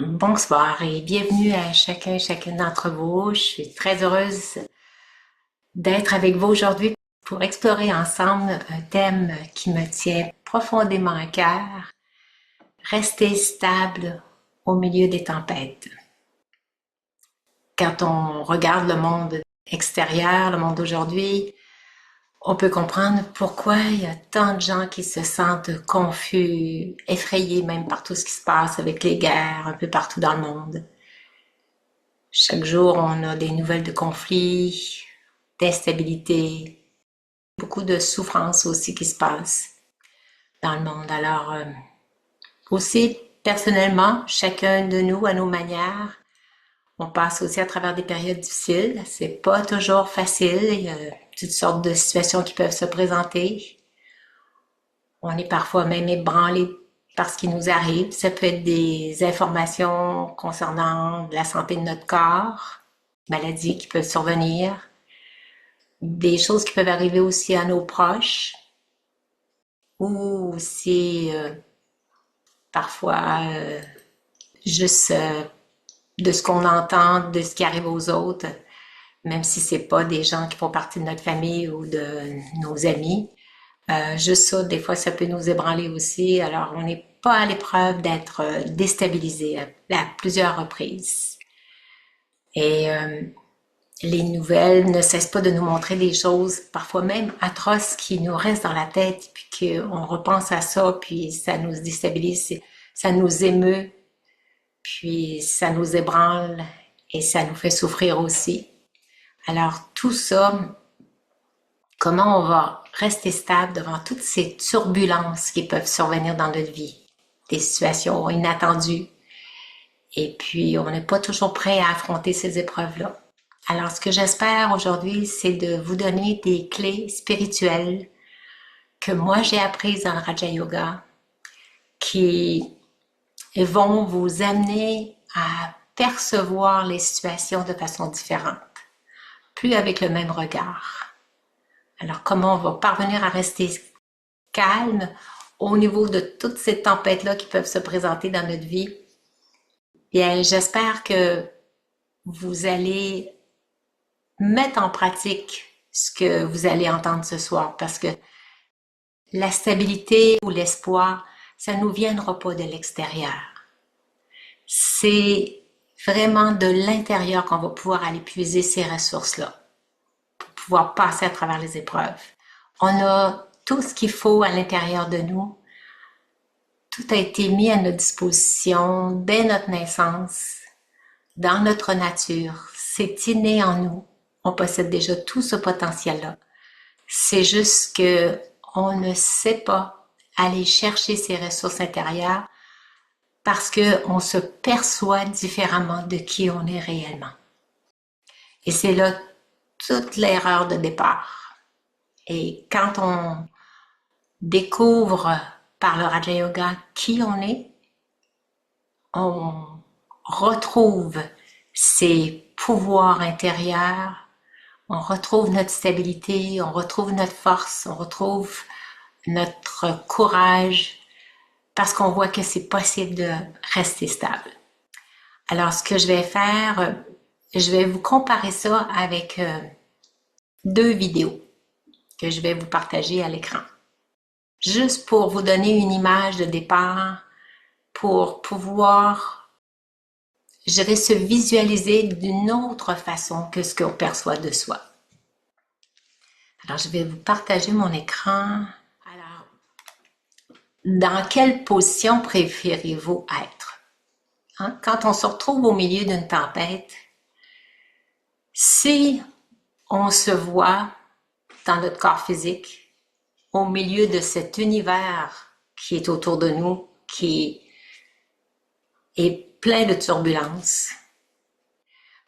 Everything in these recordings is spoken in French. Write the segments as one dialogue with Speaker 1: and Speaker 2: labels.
Speaker 1: Bonsoir et bienvenue à chacun et chacune d'entre vous. Je suis très heureuse d'être avec vous aujourd'hui pour explorer ensemble un thème qui me tient profondément à cœur, rester stable au milieu des tempêtes. Quand on regarde le monde extérieur, le monde d'aujourd'hui, on peut comprendre pourquoi il y a tant de gens qui se sentent confus, effrayés même par tout ce qui se passe avec les guerres un peu partout dans le monde. Chaque jour, on a des nouvelles de conflits, d'instabilité, beaucoup de souffrances aussi qui se passent dans le monde. Alors, aussi, personnellement, chacun de nous, à nos manières, on passe aussi à travers des périodes difficiles. C'est pas toujours facile. Il y a toutes sortes de situations qui peuvent se présenter. On est parfois même ébranlé par ce qui nous arrive. Ça peut être des informations concernant la santé de notre corps, maladies qui peuvent survenir, des choses qui peuvent arriver aussi à nos proches ou aussi parfois juste de ce qu'on entend, de ce qui arrive aux autres, même si c'est pas des gens qui font partie de notre famille ou de nos amis. Juste ça, des fois, ça peut nous ébranler aussi. Alors, on n'est pas à l'épreuve d'être déstabilisé à plusieurs reprises. Et les nouvelles ne cessent pas de nous montrer des choses, parfois même atroces, qui nous restent dans la tête, puis qu'on repense à ça, puis ça nous déstabilise, ça nous émeut, puis ça nous ébranle et ça nous fait souffrir aussi. Alors tout ça, comment on va rester stable devant toutes ces turbulences qui peuvent survenir dans notre vie, des situations inattendues, et puis on n'est pas toujours prêt à affronter ces épreuves-là. Alors, ce que j'espère aujourd'hui, c'est de vous donner des clés spirituelles que moi j'ai apprises dans le Raja Yoga qui vont vous amener à percevoir les situations de façon différente, plus avec le même regard. Alors, comment on va parvenir à rester calme au niveau de toutes ces tempêtes-là qui peuvent se présenter dans notre vie? Bien, j'espère que vous allez mettre en pratique ce que vous allez entendre ce soir parce que la stabilité ou l'espoir, ça ne nous viendra pas de l'extérieur. C'est vraiment de l'intérieur qu'on va pouvoir aller puiser ces ressources-là pour pouvoir passer à travers les épreuves. On a tout ce qu'il faut à l'intérieur de nous. Tout a été mis à notre disposition dès notre naissance, dans notre nature. C'est inné en nous. On possède déjà tout ce potentiel-là. C'est juste que on ne sait pas aller chercher ces ressources intérieures parce qu'on se perçoit différemment de qui on est réellement. Et c'est là toute l'erreur de départ. Et quand on découvre par le Raja Yoga qui on retrouve ses pouvoirs intérieurs, on retrouve notre stabilité, on retrouve notre force, on retrouve notre courage, parce qu'on voit que c'est possible de rester stable. Alors, ce que je vais faire, je vais vous comparer ça avec deux vidéos que je vais vous partager à l'écran. Juste pour vous donner une image de départ, pour pouvoir, je vais se visualiser d'une autre façon que ce qu'on perçoit de soi. Alors, je vais vous partager mon écran. Alors, dans quelle position préférez-vous être? Hein? Quand on se retrouve au milieu d'une tempête, si on se voit dans notre corps physique, au milieu de cet univers qui est autour de nous, qui est plein de turbulences,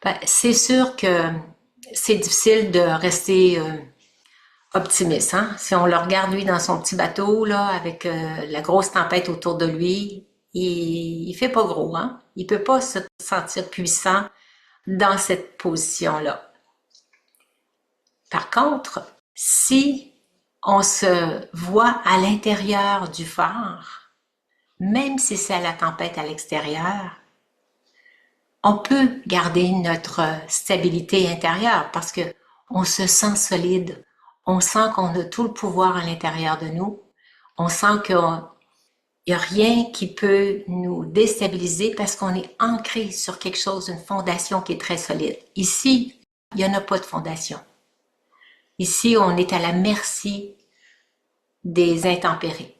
Speaker 1: ben, c'est sûr que c'est difficile de rester optimiste. Hein? Si on le regarde, lui, dans son petit bateau, là, avec la grosse tempête autour de lui, il fait pas gros. Hein? Il peut pas se sentir puissant dans cette position-là. Par contre, si on se voit à l'intérieur du phare, même si c'est la tempête à l'extérieur, on peut garder notre stabilité intérieure parce que on se sent solide. On sent qu'on a tout le pouvoir à l'intérieur de nous. On sent qu'il n'y a rien qui peut nous déstabiliser parce qu'on est ancré sur quelque chose, une fondation qui est très solide. Ici, il n'y en a pas de fondation. Ici, on est à la merci des intempéries.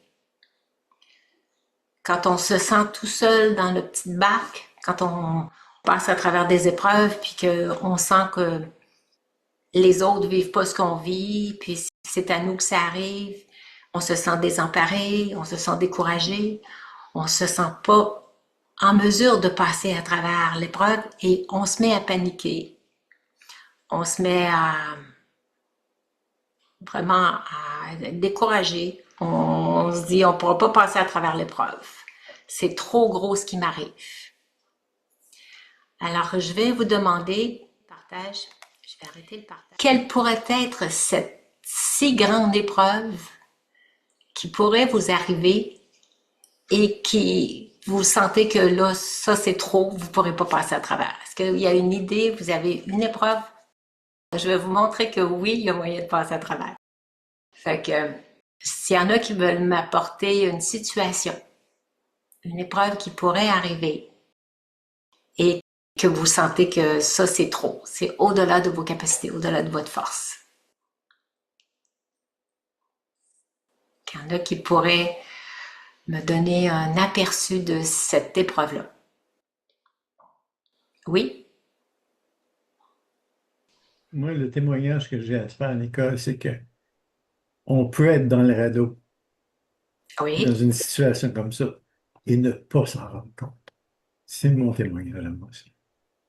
Speaker 1: Quand on se sent tout seul dans notre petite barque, quand on passe à travers des épreuves, puis qu'on sent que les autres vivent pas ce qu'on vit, puis c'est à nous que ça arrive, on se sent désemparé, on se sent découragé, on se sent pas en mesure de passer à travers l'épreuve et on se met à paniquer. On se met à vraiment à être découragé. On se dit on ne pourra pas passer à travers l'épreuve. C'est trop gros ce qui m'arrive. Alors, je vais vous demander, partage, je vais arrêter le partage. Quelle pourrait être cette si grande épreuve qui pourrait vous arriver et qui vous sentez que là, ça c'est trop, vous ne pourrez pas passer à travers? Est-ce qu'il y a une idée, vous avez une épreuve? Je vais vous montrer que oui, il y a moyen de passer à travers. Fait que, s'il y en a qui veulent m'apporter une situation, une épreuve qui pourrait arriver et que vous sentez que ça c'est trop, c'est au-delà de vos capacités, au-delà de votre force. Qu'il y en a qui pourraient me donner un aperçu de cette épreuve-là. Oui?
Speaker 2: Moi, le témoignage que j'ai à te faire à l'école, c'est que on peut être dans le radeau, dans
Speaker 1: Oui?
Speaker 2: une situation comme ça, et ne pas s'en rendre compte. C'est mon témoignage à moi aussi.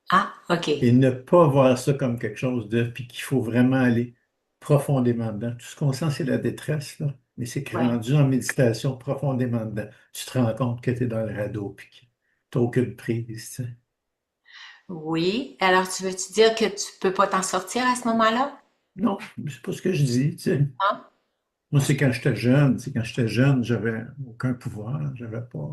Speaker 1: Ah, OK.
Speaker 2: Et ne pas voir ça comme quelque chose de, puis qu'il faut vraiment aller profondément dedans. Tout ce qu'on sent, c'est la détresse, là. Mais c'est que
Speaker 1: Ouais.
Speaker 2: rendu en méditation profondément dedans, tu te rends compte que tu es dans le radeau, puis que tu n'as aucune prise, tu sais.
Speaker 1: Oui. Alors, tu veux-tu dire que tu peux pas t'en sortir à ce moment-là?
Speaker 2: Non, c'est pas ce que je dis, tu sais.
Speaker 1: Hein?
Speaker 2: Moi, c'est quand j'étais jeune. C'est quand j'étais jeune, j'avais aucun pouvoir. J'avais pas.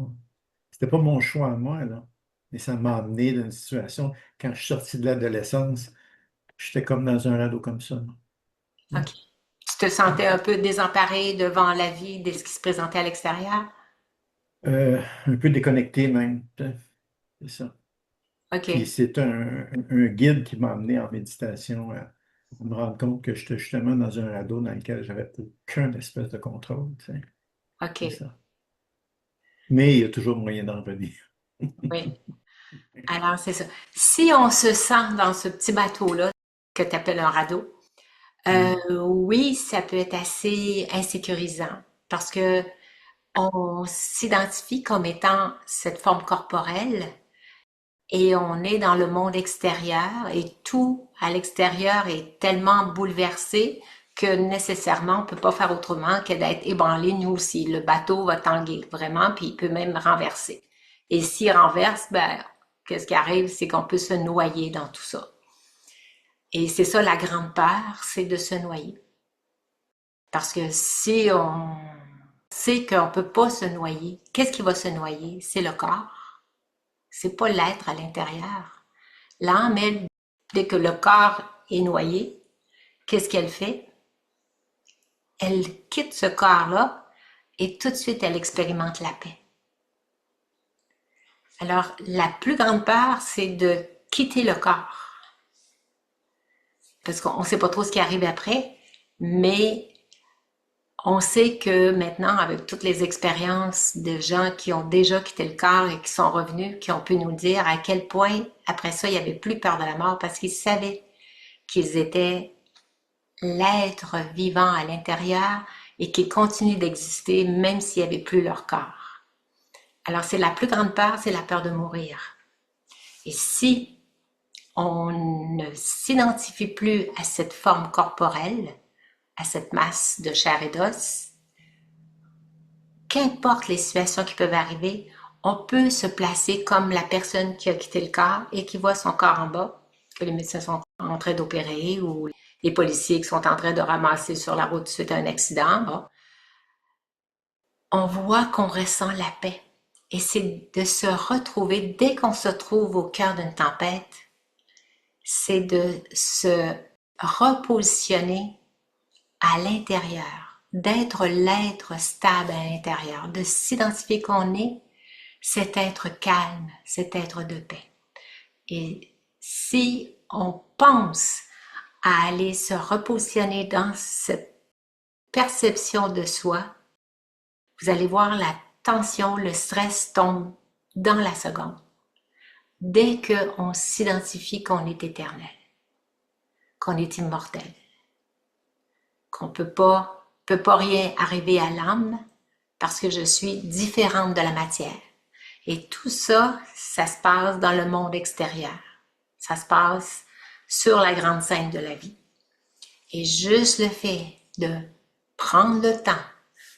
Speaker 2: C'était pas mon choix à moi, là. Mais ça m'a amené dans une situation. Quand je suis sorti de l'adolescence, j'étais comme dans un radeau comme ça, là.
Speaker 1: OK. Tu te sentais un peu désemparé devant la vie, de ce qui se présentait à l'extérieur?
Speaker 2: Un peu déconnecté même, tu sais. C'est ça. Puis
Speaker 1: OK.
Speaker 2: c'est un guide qui m'a amené en méditation à me rendre compte que j'étais justement dans un radeau dans lequel j'avais aucun espèce de contrôle, tu sais. C'est
Speaker 1: OK.
Speaker 2: ça. Mais il y a toujours moyen d'en revenir.
Speaker 1: Oui. Alors, c'est ça. Si on se sent dans ce petit bateau-là, que tu appelles un radeau,
Speaker 2: Mm.
Speaker 1: oui, ça peut être assez insécurisant parce que on s'identifie comme étant cette forme corporelle et on est dans le monde extérieur et tout à l'extérieur est tellement bouleversé que nécessairement on peut pas faire autrement que d'être ébranlé nous aussi. Le bateau va tanguer vraiment puis il peut même renverser. Et s'il renverse, ben qu'est-ce qui arrive, c'est qu'on peut se noyer dans tout ça. Et c'est ça la grande peur, c'est de se noyer. Parce que si on sait qu'on peut pas se noyer, qu'est-ce qui va se noyer? C'est le corps. C'est pas l'être à l'intérieur. L'âme, elle, dès que le corps est noyé, qu'est-ce qu'elle fait? Elle quitte ce corps-là et tout de suite, elle expérimente la paix. Alors, la plus grande peur, c'est de quitter le corps. Parce qu'on ne sait pas trop ce qui arrive après, mais on sait que maintenant, avec toutes les expériences de gens qui ont déjà quitté le corps et qui sont revenus, qui ont pu nous dire à quel point, après ça, il n'y avait plus peur de la mort parce qu'ils savaient qu'ils étaient l'être vivant à l'intérieur et qu'ils continuent d'exister même s'il n'y avait plus leur corps. Alors, c'est la plus grande peur, c'est la peur de mourir. Et si on ne s'identifie plus à cette forme corporelle, à cette masse de chair et d'os, qu'importe les situations qui peuvent arriver, on peut se placer comme la personne qui a quitté le corps et qui voit son corps en bas, que les médecins sont en train d'opérer ou les policiers qui sont en train de ramasser sur la route suite à un accident. Bon. On voit qu'on ressent la paix. Et c'est de se retrouver, dès qu'on se trouve au cœur d'une tempête, c'est de se repositionner à l'intérieur, d'être l'être stable à l'intérieur, de s'identifier qu'on est cet être calme, cet être de paix. Et si on pense à aller se repositionner dans cette perception de soi, vous allez voir la tension, le stress tombe dans la seconde. Dès qu'on s'identifie qu'on est éternel, qu'on est immortel, qu'on peut pas rien arriver à l'âme parce que je suis différente de la matière. Et tout ça, ça se passe dans le monde extérieur. Ça se passe sur la grande scène de la vie. Et juste le fait de prendre le temps,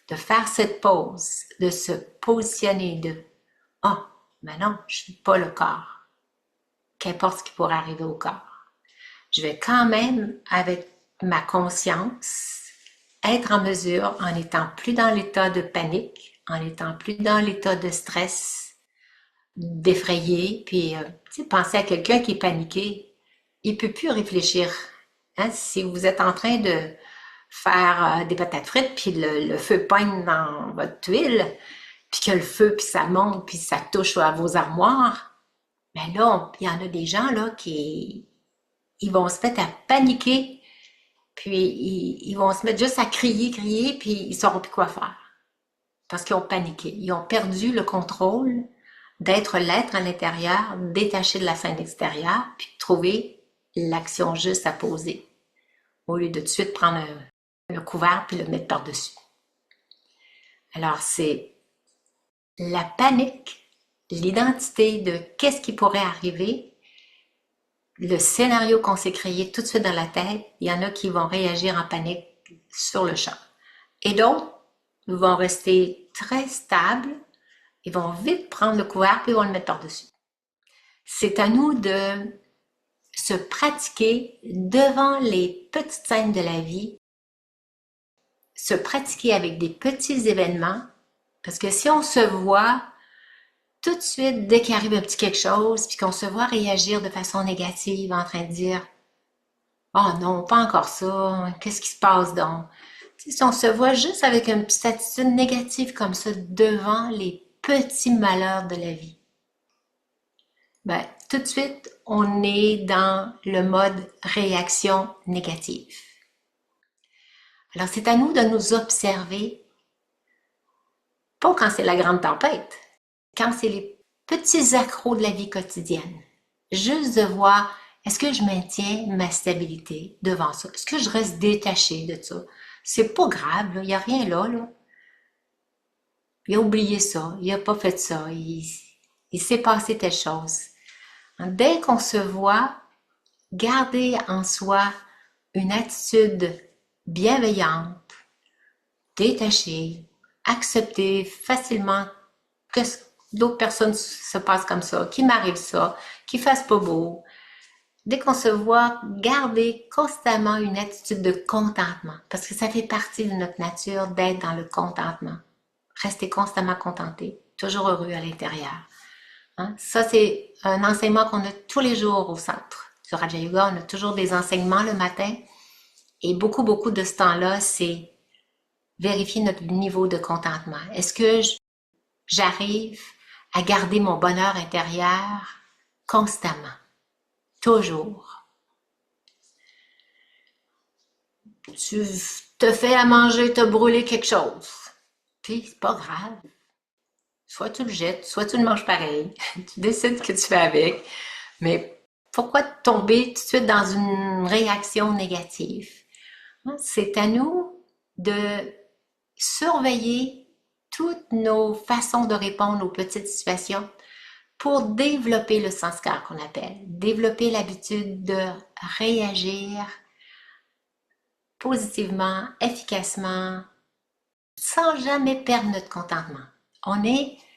Speaker 1: de faire cette pause, de se positionner, de « Ah, oh, mais non, je ne suis pas le corps. Qu'importe ce qui pourrait arriver au corps. Je vais quand même, avec ma conscience, être en mesure, en étant plus dans l'état de panique, en étant plus dans l'état de stress, d'effrayé, puis penser à quelqu'un qui est paniqué, il ne peut plus réfléchir. Hein? Si vous êtes en train de faire des patates frites, puis le feu pogne dans votre tuile, puis que le feu, puis ça monte, puis ça touche à vos armoires, mais là, il y en a des gens là qui ils vont se mettre à paniquer, puis ils vont se mettre juste à crier, puis ils ne sauront plus quoi faire. Parce qu'ils ont paniqué. Ils ont perdu le contrôle d'être l'être à l'intérieur, détaché de la scène extérieure, puis de trouver l'action juste à poser. Au lieu de tout de suite prendre le couvert puis le mettre par-dessus. Alors, c'est la panique, l'identité de qu'est-ce qui pourrait arriver, le scénario qu'on s'est créé tout de suite dans la tête, il y en a qui vont réagir en panique sur le champ. Et d'autres vont rester très stables, ils vont vite prendre le couvert puis ils vont le mettre par-dessus. C'est à nous de se pratiquer devant les petites scènes de la vie, se pratiquer avec des petits événements, parce que si on se voit tout de suite, dès qu'il arrive un petit quelque chose, puis qu'on se voit réagir de façon négative, en train de dire « Oh non, pas encore ça, qu'est-ce qui se passe donc? » Si on se voit juste avec une petite attitude négative comme ça devant les petits malheurs de la vie, ben, tout de suite, on est dans le mode réaction négative. Alors, c'est à nous de nous observer, pas quand c'est la grande tempête, quand c'est les petits accros de la vie quotidienne. Juste de voir, est-ce que je maintiens ma stabilité devant ça? Est-ce que je reste détachée de ça? C'est pas grave, il n'y a rien là. Il a oublié ça, il n'a pas fait ça, il s'est passé telle chose. Dès qu'on se voit, garder en soi une attitude bienveillante, détachée, accepter facilement que d'autres personnes se passent comme ça, qu'il m'arrive ça, qu'il fasse pas beau. Dès qu'on se voit, garder constamment une attitude de contentement, parce que ça fait partie de notre nature d'être dans le contentement. Rester constamment contenté, toujours heureux à l'intérieur. Hein? Ça, c'est un enseignement qu'on a tous les jours au centre. Sur Raja Yoga, on a toujours des enseignements le matin. Et beaucoup de ce temps-là, c'est vérifier notre niveau de contentement. Est-ce que j'arrive à garder mon bonheur intérieur constamment? Toujours. Tu te fais à manger, t'as brûlé quelque chose. Puis, c'est pas grave. Soit tu le jettes, soit tu le manges pareil. Tu décides ce que tu fais avec. Mais pourquoi tomber tout de suite dans une réaction négative? C'est à nous de surveiller toutes nos façons de répondre aux petites situations pour développer le sanskar qu'on appelle, développer l'habitude de réagir positivement, efficacement, sans jamais perdre notre contentement.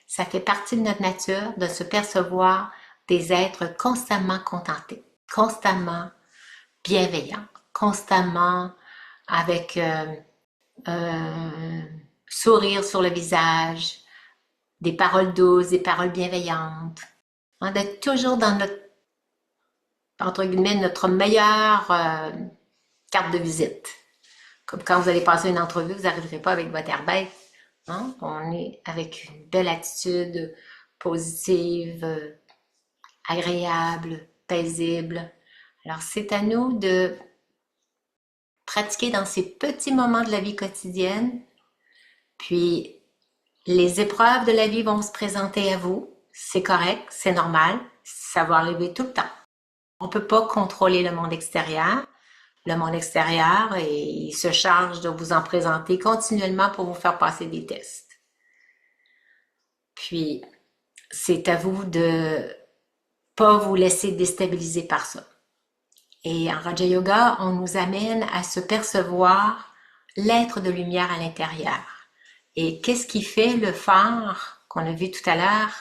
Speaker 1: Ça fait partie de notre nature de se percevoir des êtres constamment contentés, constamment bienveillants, constamment avec un sourire sur le visage, des paroles douces, des paroles bienveillantes, hein, d'être toujours dans notre, entre guillemets, notre meilleure carte de visite. Comme quand vous allez passer une entrevue, vous n'arriverez pas avec votre air bête. Hein? On est avec une belle attitude positive, agréable, paisible. Alors, c'est à nous de pratiquer dans ces petits moments de la vie quotidienne. Puis, les épreuves de la vie vont se présenter à vous. C'est correct, c'est normal. Ça va arriver tout le temps. On ne peut pas contrôler le monde extérieur. Le monde extérieur, et il se charge de vous en présenter continuellement pour vous faire passer des tests. Puis, c'est à vous de pas vous laisser déstabiliser par ça. Et en Raja Yoga, on nous amène à se percevoir l'être de lumière à l'intérieur. Et qu'est-ce qui fait le phare qu'on a vu tout à l'heure?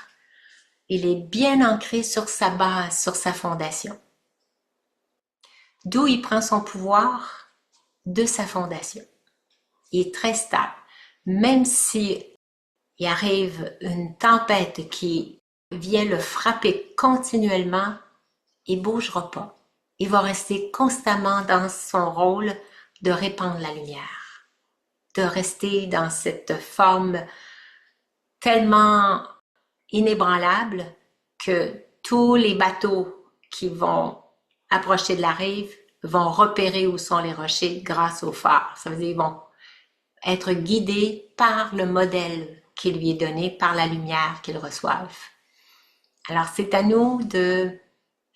Speaker 1: Il est bien ancré sur sa base, sur sa fondation. D'où il prend son pouvoir? De sa fondation. Il est très stable. Même si il arrive une tempête qui vient le frapper continuellement, il ne bougera pas. Il va rester constamment dans son rôle de répandre la lumière, de rester dans cette forme tellement inébranlable que tous les bateaux qui vont approcher de la rive vont repérer où sont les rochers grâce au phare. Ça veut dire qu'ils vont être guidés par le modèle qui lui est donné, par la lumière qu'ils reçoivent. Alors, c'est à nous de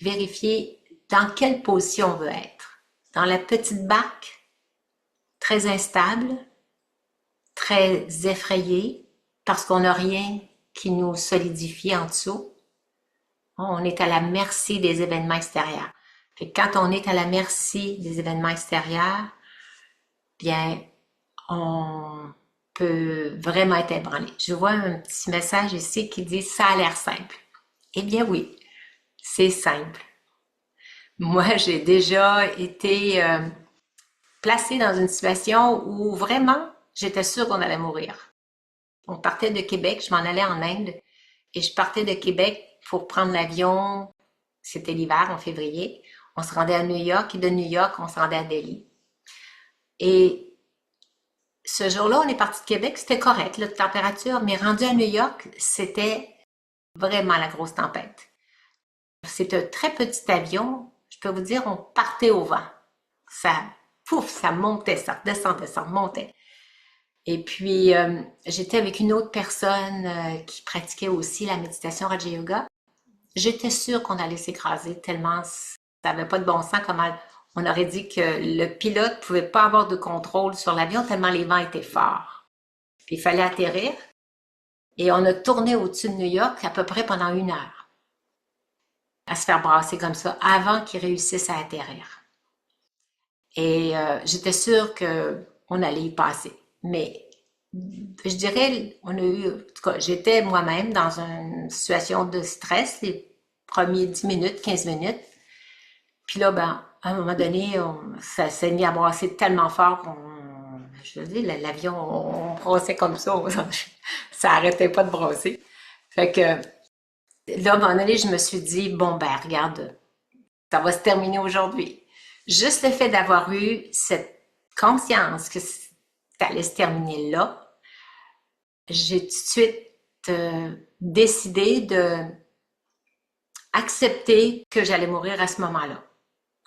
Speaker 1: vérifier dans quelle position on veut être. Dans la petite barque, très instable, très effrayée, parce qu'on n'a rien qui nous solidifie en dessous. On est à la merci des événements extérieurs. Et quand on est à la merci des événements extérieurs, bien, on peut vraiment être ébranlé. Je vois un petit message ici qui dit « ça a l'air simple ». Eh bien oui, c'est simple. Moi, j'ai déjà été placée dans une situation où vraiment, j'étais sûre qu'on allait mourir. On partait de Québec, je m'en allais en Inde, et je partais de Québec pour prendre l'avion, c'était l'hiver, en février. On se rendait à New York, et de New York, on se rendait à Delhi. Et ce jour-là, on est parti de Québec, c'était correct, la température, mais rendu à New York, c'était vraiment la grosse tempête. C'est un très petit avion, je peux vous dire, on partait au vent. Ça, pouf, ça montait, ça redescendait, ça remontait. Et puis, j'étais avec une autre personne qui pratiquait aussi la méditation Raja Yoga. J'étais sûre qu'on allait s'écraser tellement ça n'avait pas de bon sens comment on aurait dit que le pilote ne pouvait pas avoir de contrôle sur l'avion tellement les vents étaient forts. Puis il fallait atterrir et on a tourné au-dessus de New York à peu près pendant 1 heure à se faire brasser comme ça avant qu'ils réussissent à atterrir. Et j'étais sûre qu'on allait y passer. Mais je dirais, on a eu, en tout cas, j'étais moi-même dans une situation de stress les premiers 10 minutes, 15 minutes. Puis là, ben, à un moment donné, ça s'est mis à brasser tellement fort je veux dire, l'avion, on brassait comme ça. Ça arrêtait pas de brasser. Fait que là, à un moment donné, je me suis dit, bon, ben, regarde, ça va se terminer aujourd'hui. Juste le fait d'avoir eu cette conscience que ça allait se terminer là, j'ai tout de suite décidé de accepter que j'allais mourir à ce moment-là.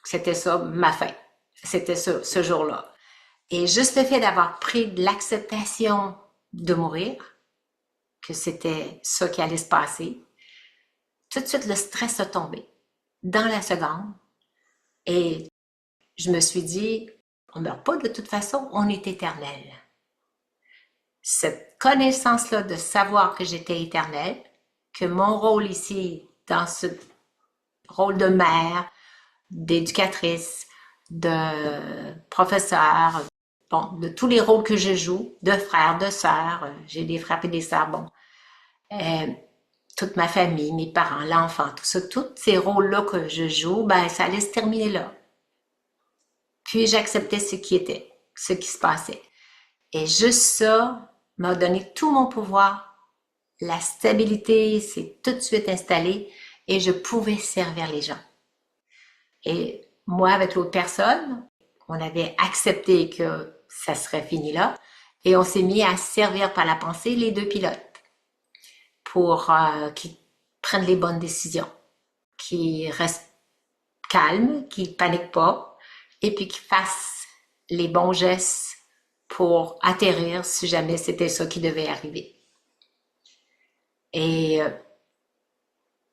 Speaker 1: C'était ça, ma fin. C'était ça, ce jour-là. Et juste le fait d'avoir pris de l'acceptation de mourir, que c'était ça qui allait se passer, tout de suite le stress a tombé dans la seconde. Et je me suis dit, on ne meurt pas de toute façon, on est éternel. Cette connaissance-là de savoir que j'étais éternelle, que mon rôle ici, dans ce rôle de mère, d'éducatrice, de professeur, bon, de tous les rôles que je joue, de frère, de sœur, j'ai des frères et des sœurs, bon, toute ma famille, mes parents, l'enfant, tout ça, tous ces rôles-là que je joue, ben, ça allait se terminer là. Puis j'acceptais ce qui était, ce qui se passait. Et juste ça m'a donné tout mon pouvoir la stabilité s'est tout de suite installée et je pouvais servir les gens. Et moi, avec l'autre personne, on avait accepté que ça serait fini là et on s'est mis à servir par la pensée les deux pilotes pour qu'ils prennent les bonnes décisions, qu'ils restent calmes, qu'ils ne paniquent pas et puis qu'ils fassent les bons gestes pour atterrir si jamais c'était ça qui devait arriver. Et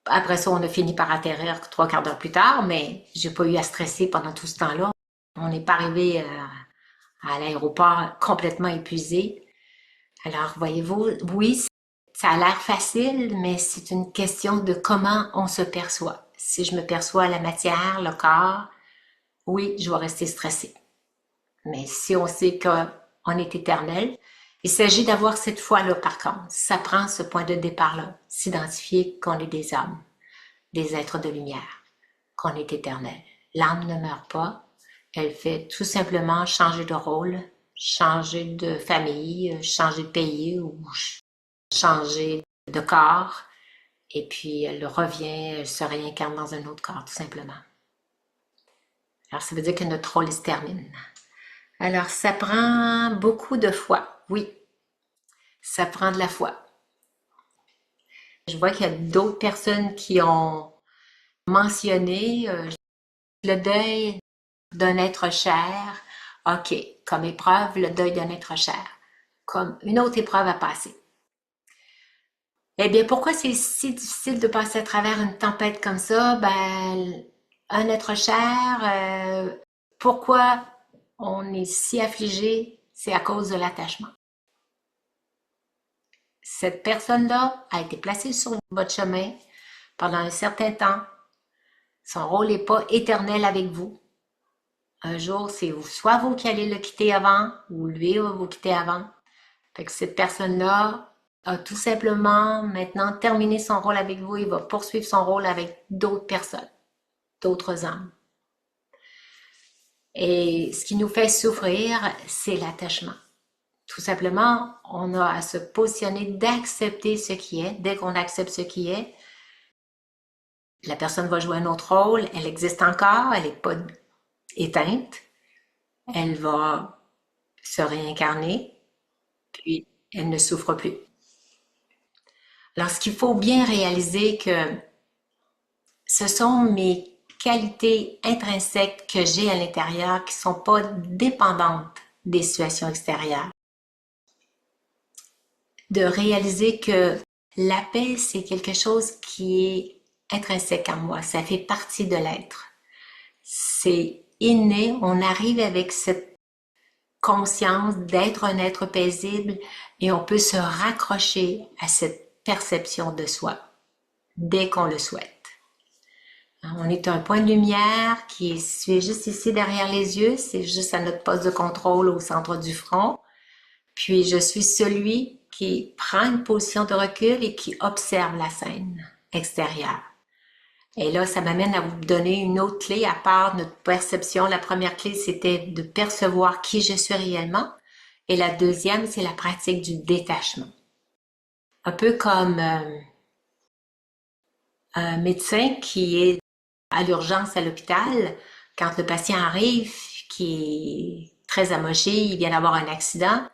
Speaker 1: après ça, on a fini par atterrir 3 quarts d'heure plus tard, mais j'ai pas eu à stresser pendant tout ce temps-là. On n'est pas arrivé à l'aéroport complètement épuisé. Alors, voyez-vous, oui, ça a l'air facile, mais c'est une question de comment on se perçoit. Si je me perçois la matière, le corps, oui, je vais rester stressée. Mais si on sait qu'on est éternel, il s'agit d'avoir cette foi-là par contre. Ça prend ce point de départ-là, s'identifier qu'on est des âmes, des êtres de lumière, qu'on est éternel. L'âme ne meurt pas, elle fait tout simplement changer de rôle, changer de famille, changer de pays ou changer de corps, et puis elle revient, elle se réincarne dans un autre corps, tout simplement. Alors ça veut dire que notre rôle se termine. Alors ça prend beaucoup de foi, oui, ça prend de la foi. Je vois qu'il y a d'autres personnes qui ont mentionné le deuil d'un être cher. OK, comme épreuve, le deuil d'un être cher, comme une autre épreuve à passer. Eh bien, pourquoi c'est si difficile de passer à travers une tempête comme ça? Ben, un être cher, pourquoi on est si affligé? C'est à cause de l'attachement. Cette personne-là a été placée sur votre chemin pendant un certain temps. Son rôle n'est pas éternel avec vous. Un jour, c'est soit vous qui allez le quitter avant, ou lui va vous quitter avant. Fait que cette personne-là a tout simplement maintenant terminé son rôle avec vous. Il va poursuivre son rôle avec d'autres personnes, d'autres âmes. Et ce qui nous fait souffrir, c'est l'attachement. Tout simplement, on a à se positionner d'accepter ce qui est. Dès qu'on accepte ce qui est, la personne va jouer un autre rôle, elle existe encore, elle n'est pas éteinte, elle va se réincarner, puis elle ne souffre plus. Alors, ce qu'il faut bien réaliser que ce sont mes qualités intrinsèques que j'ai à l'intérieur qui ne sont pas dépendantes des situations extérieures. De réaliser que la paix, c'est quelque chose qui est intrinsèque en moi, ça fait partie de l'être. C'est inné, on arrive avec cette conscience d'être un être paisible et on peut se raccrocher à cette perception de soi dès qu'on le souhaite. On est un point de lumière qui est situé juste ici derrière les yeux, c'est juste à notre poste de contrôle au centre du front. Puis je suis celui qui prend une position de recul et qui observe la scène extérieure. Et là, ça m'amène à vous donner une autre clé à part notre perception. La première clé, c'était de percevoir qui je suis réellement. Et la deuxième, c'est la pratique du détachement. Un peu comme un médecin qui est à l'urgence à l'hôpital, quand le patient arrive, qui est très amoché, il vient d'avoir un accident,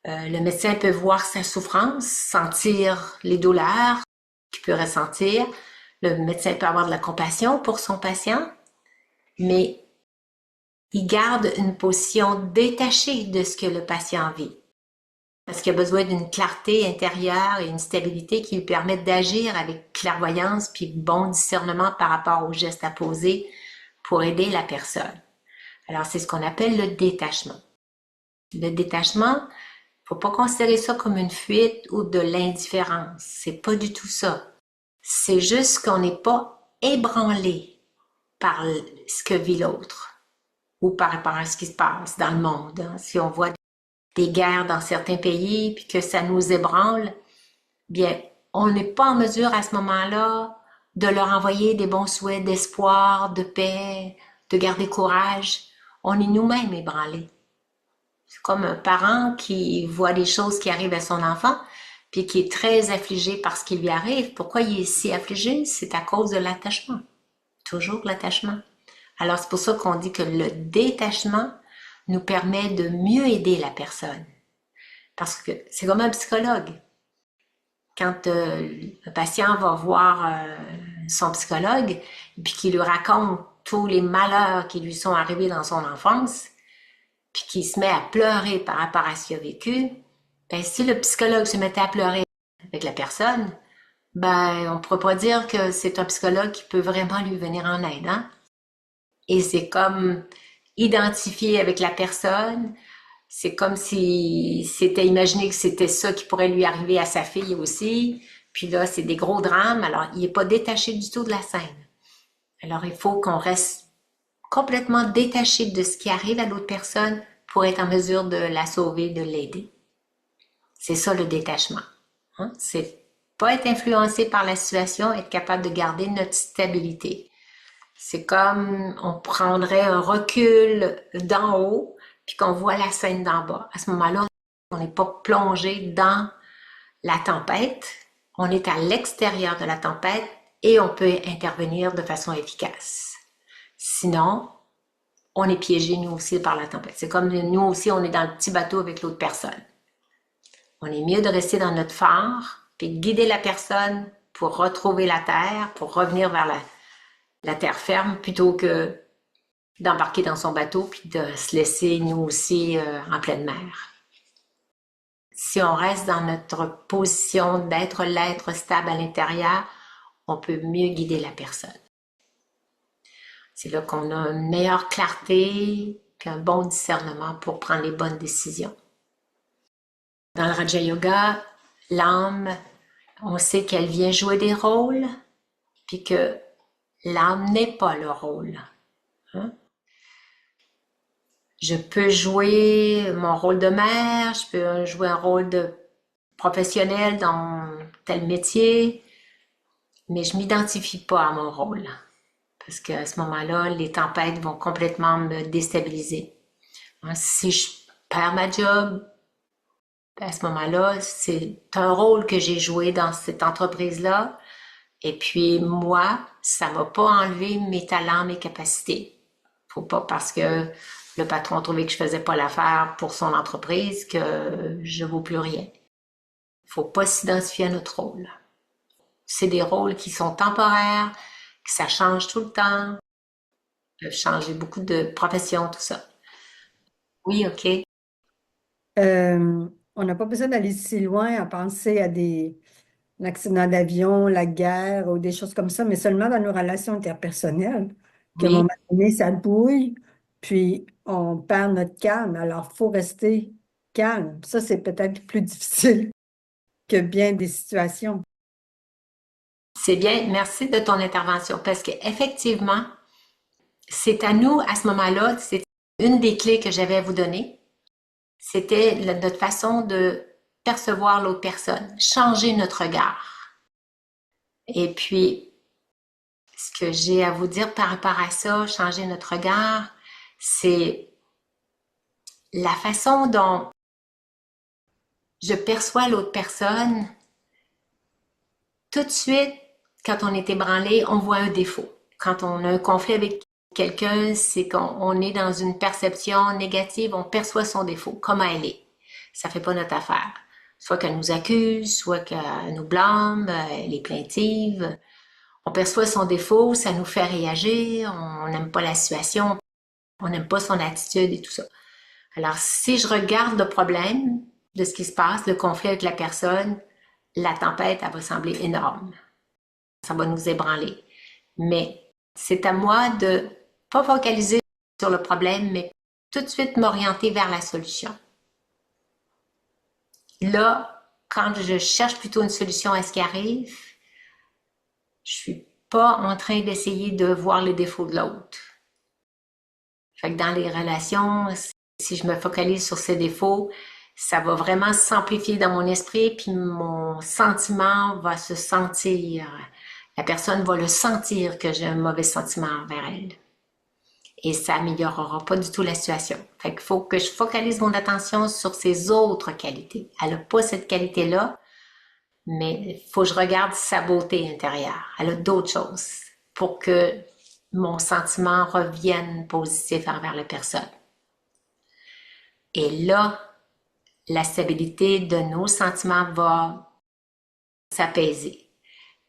Speaker 1: le médecin peut voir sa souffrance, sentir les douleurs qu'il peut ressentir. Le médecin peut avoir de la compassion pour son patient, mais il garde une position détachée de ce que le patient vit. Parce qu'il a besoin d'une clarté intérieure et une stabilité qui lui permettent d'agir avec clairvoyance puis bon discernement par rapport aux gestes à poser pour aider la personne. Alors, c'est ce qu'on appelle le détachement. Le détachement, faut pas considérer ça comme une fuite ou de l'indifférence. C'est pas du tout ça. C'est juste qu'on n'est pas ébranlé par ce que vit l'autre ou par rapport à ce qui se passe dans le monde. Si on voit des guerres dans certains pays puis que ça nous ébranle, bien, on n'est pas en mesure à ce moment-là de leur envoyer des bons souhaits d'espoir, de paix, de garder courage. On est nous-mêmes ébranlés. C'est comme un parent qui voit des choses qui arrivent à son enfant, puis qui est très affligé par ce qui lui arrive. Pourquoi il est si affligé? C'est à cause de l'attachement. Toujours l'attachement. Alors, c'est pour ça qu'on dit que le détachement nous permet de mieux aider la personne. Parce que c'est comme un psychologue. Quand le patient va voir son psychologue, puis qu'il lui raconte tous les malheurs qui lui sont arrivés dans son enfance, puis qu'il se met à pleurer par rapport à ce qu'il a vécu, ben, si le psychologue se mettait à pleurer avec la personne, ben, on pourrait pas dire que c'est un psychologue qui peut vraiment lui venir en aide, hein? Et c'est comme identifier avec la personne, c'est comme si c'était imaginé que c'était ça qui pourrait lui arriver à sa fille aussi. Puis là, c'est des gros drames. Alors, il n'est pas détaché du tout de la scène. Alors, il faut qu'on reste complètement détaché de ce qui arrive à l'autre personne pour être en mesure de la sauver, de l'aider. C'est ça le détachement. Hein? C'est pas être influencé par la situation, être capable de garder notre stabilité. C'est comme on prendrait un recul d'en haut, puis qu'on voit la scène d'en bas. À ce moment-là, on n'est pas plongé dans la tempête, on est à l'extérieur de la tempête et on peut intervenir de façon efficace. Sinon, on est piégé nous aussi par la tempête. C'est comme nous aussi, on est dans le petit bateau avec l'autre personne. On est mieux de rester dans notre phare, puis de guider la personne pour retrouver la terre, pour revenir vers la terre ferme, plutôt que d'embarquer dans son bateau puis de se laisser nous aussi en pleine mer. Si on reste dans notre position d'être l'être stable à l'intérieur, on peut mieux guider la personne. C'est là qu'on a une meilleure clarté puis un bon discernement pour prendre les bonnes décisions. Dans le Raja Yoga, l'âme, on sait qu'elle vient jouer des rôles, puis que l'âme n'est pas le rôle. Hein? Je peux jouer mon rôle de mère, je peux jouer un rôle de professionnel dans tel métier, mais je m'identifie pas à mon rôle. Parce qu'à ce moment-là, les tempêtes vont complètement me déstabiliser. Si je perds ma job, à ce moment-là, c'est un rôle que j'ai joué dans cette entreprise-là. Et puis moi, ça m'a pas enlevé mes talents, mes capacités. Faut pas parce que le patron trouvait que je faisais pas l'affaire pour son entreprise que je vaux plus rien. Faut pas s'identifier à notre rôle. C'est des rôles qui sont temporaires, que ça change tout le temps. Peuvent changer beaucoup de professions, tout ça. Oui, OK.
Speaker 3: On n'a pas besoin d'aller si loin à penser à un accident d'avion, la guerre ou des choses comme ça, mais seulement dans nos relations interpersonnelles, qu'à un
Speaker 1: Oui.
Speaker 3: moment donné, ça bouille, puis on perd notre calme. Alors, il faut rester calme. Ça, c'est peut-être plus difficile que bien des situations.
Speaker 1: C'est bien. Merci de ton intervention parce qu'effectivement, c'est à nous, à ce moment-là, c'est une des clés que j'avais à vous donner. C'était notre façon de percevoir l'autre personne, changer notre regard. Et puis, ce que j'ai à vous dire par rapport à ça, changer notre regard, c'est la façon dont je perçois l'autre personne. Tout de suite, quand on est ébranlé, on voit un défaut. Quand on a un conflit avec quelqu'un, c'est qu'on est dans une perception négative, on perçoit son défaut, comment elle est. Ça fait pas notre affaire. Soit qu'elle nous accuse, soit qu'elle nous blâme, elle est plaintive. On perçoit son défaut, ça nous fait réagir, on n'aime pas la situation, on n'aime pas son attitude et tout ça. Alors, si je regarde le problème de ce qui se passe, le conflit avec la personne, la tempête, elle va sembler énorme. Ça va nous ébranler. Mais c'est à moi de pas focaliser sur le problème, mais tout de suite m'orienter vers la solution. Là, quand je cherche plutôt une solution à ce qui arrive, je suis pas en train d'essayer de voir les défauts de l'autre. Fait que dans les relations, si je me focalise sur ces défauts, ça va vraiment s'amplifier dans mon esprit, puis mon sentiment va se sentir. La personne va le sentir que j'ai un mauvais sentiment envers elle. Et ça améliorera pas du tout la situation. Fait qu'il faut que je focalise mon attention sur ses autres qualités. Elle n'a pas cette qualité-là. mais il faut que je regarde sa beauté intérieure. Elle a d'autres choses pour que mon sentiment revienne positif envers la personne. Et là, la stabilité de nos sentiments va s'apaiser.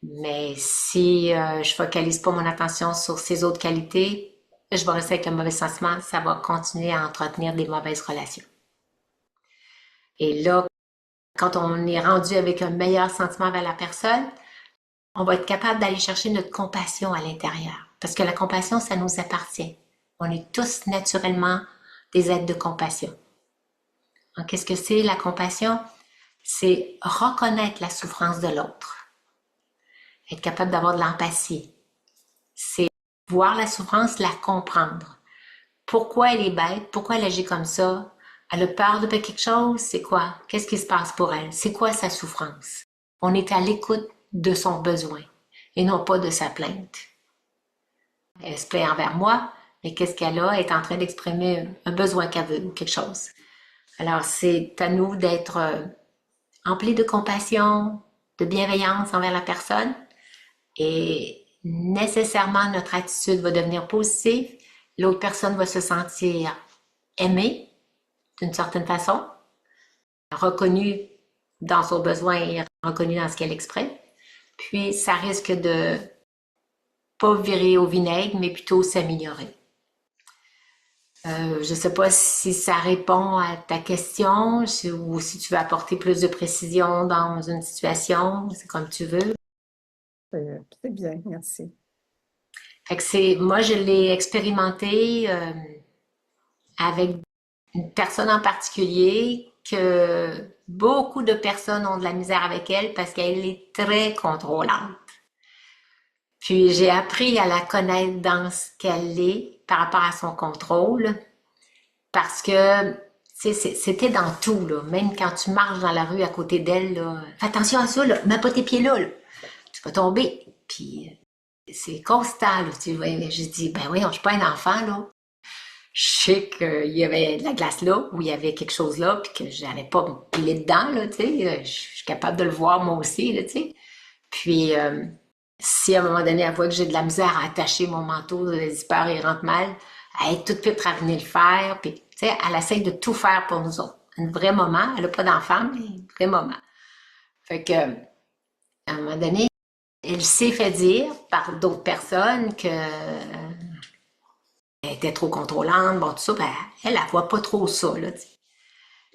Speaker 1: Mais si je focalise pas mon attention sur ces autres qualités, je vais rester avec un mauvais sentiment, ça va continuer à entretenir des mauvaises relations. Et là, quand on est rendu avec un meilleur sentiment vers la personne, on va être capable d'aller chercher notre compassion à l'intérieur. Parce que la compassion, ça nous appartient. On est tous naturellement des êtres de compassion. Donc, qu'est-ce que c'est la compassion? C'est reconnaître la souffrance de l'autre. Être capable d'avoir de l'empathie. C'est voir la souffrance, la comprendre. Pourquoi elle est bête? Pourquoi elle agit comme ça? Elle a peur de quelque chose? C'est quoi? Qu'est-ce qui se passe pour elle? C'est quoi sa souffrance? On est à l'écoute de son besoin et non pas de sa plainte. Elle se plaint envers moi, mais qu'est-ce qu'elle a? Elle est en train d'exprimer un besoin qu'elle veut ou quelque chose. Alors, c'est à nous d'être emplis de compassion, de bienveillance envers la personne et nécessairement notre attitude va devenir positive. L'autre personne va se sentir aimée d'une certaine façon, reconnue dans son besoin et reconnue dans ce qu'elle exprime. Puis, ça risque de pas virer au vinaigre, mais plutôt s'améliorer. Je ne sais pas si ça répond à ta question ou si tu veux apporter plus de précision dans une situation, c'est comme tu veux.
Speaker 3: C'est bien, merci.
Speaker 1: Fait que moi je l'ai expérimenté avec une personne en particulier que beaucoup de personnes ont de la misère avec elle parce qu'elle est très contrôlante. Puis j'ai appris à la connaître dans ce qu'elle est par rapport à son contrôle parce que c'était dans tout, là. Même quand tu marches dans la rue à côté d'elle, là, fais attention à ça, là, mets pas tes pieds là, là. Tu vas tomber. Puis c'est constant, là. Tu vois, je dis, ben oui, je suis pas un enfant, là. Je sais qu'il y avait de la glace là, ou il y avait quelque chose là, puis que j'allais pas me piler dedans, là, tu sais. Je suis capable de le voir moi aussi, là, tu sais. Puis si à un moment donné, elle voit que j'ai de la misère à attacher mon manteau, le zipper, il rentre mal, elle est toute vite à venir le faire, puis tu sais, elle essaie de tout faire pour nous autres. Un vrai moment, elle n'a pas d'enfant, mais un vrai moment. Fait que, à un moment donné, elle s'est fait dire par d'autres personnes que elle était trop contrôlante, bon, tout ça, ben, elle voit pas trop ça, là, t'sais.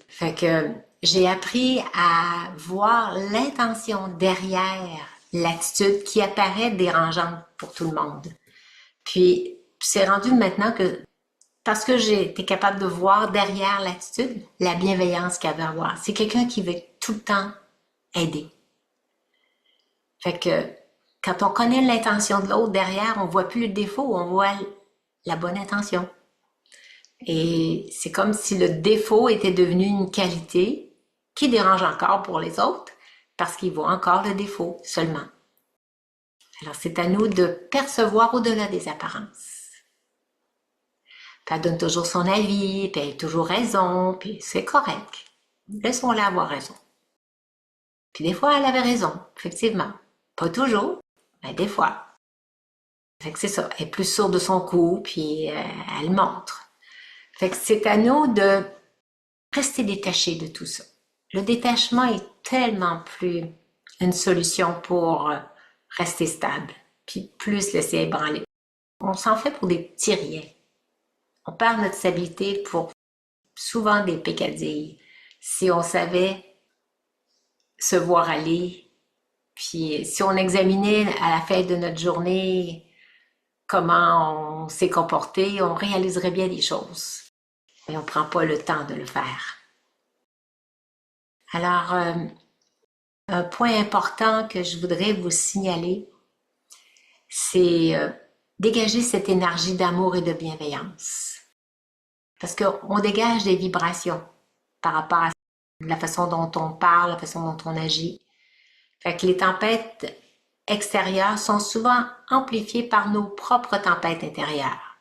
Speaker 1: Fait que j'ai appris à voir l'intention derrière l'attitude qui apparaît dérangeante pour tout le monde. Puis, c'est rendu maintenant que, parce que j'ai été capable de voir derrière l'attitude, la bienveillance qu'elle veut avoir. C'est quelqu'un qui veut tout le temps aider. Fait que, quand on connaît l'intention de l'autre derrière, on voit plus le défaut, on voit la bonne intention. Et c'est comme si le défaut était devenu une qualité qui dérange encore pour les autres parce qu'ils voient encore le défaut seulement. Alors c'est à nous de percevoir au-delà des apparences. Puis elle donne toujours son avis, puis elle a toujours raison, puis c'est correct. Laissons-la avoir raison. Puis des fois, elle avait raison, effectivement. Pas toujours, mais des fois. Fait que c'est ça, elle est plus sûre de son coup, puis elle montre. Fait que c'est à nous de rester détachés de tout ça. Le détachement est tellement plus une solution pour rester stable, puis plus laisser ébranler. On s'en fait pour des petits riens. On perd notre stabilité pour souvent des pécadilles. Si on savait se voir aller, puis si on examinait à la fin de notre journée comment on s'est comporté, on réaliserait bien des choses. Mais on ne prend pas le temps de le faire. Alors, un point important que je voudrais vous signaler, c'est dégager cette énergie d'amour et de bienveillance. Parce qu'on dégage des vibrations par rapport à la façon dont on parle, la façon dont on agit. Fait que les tempêtes extérieures sont souvent amplifiées par nos propres tempêtes intérieures.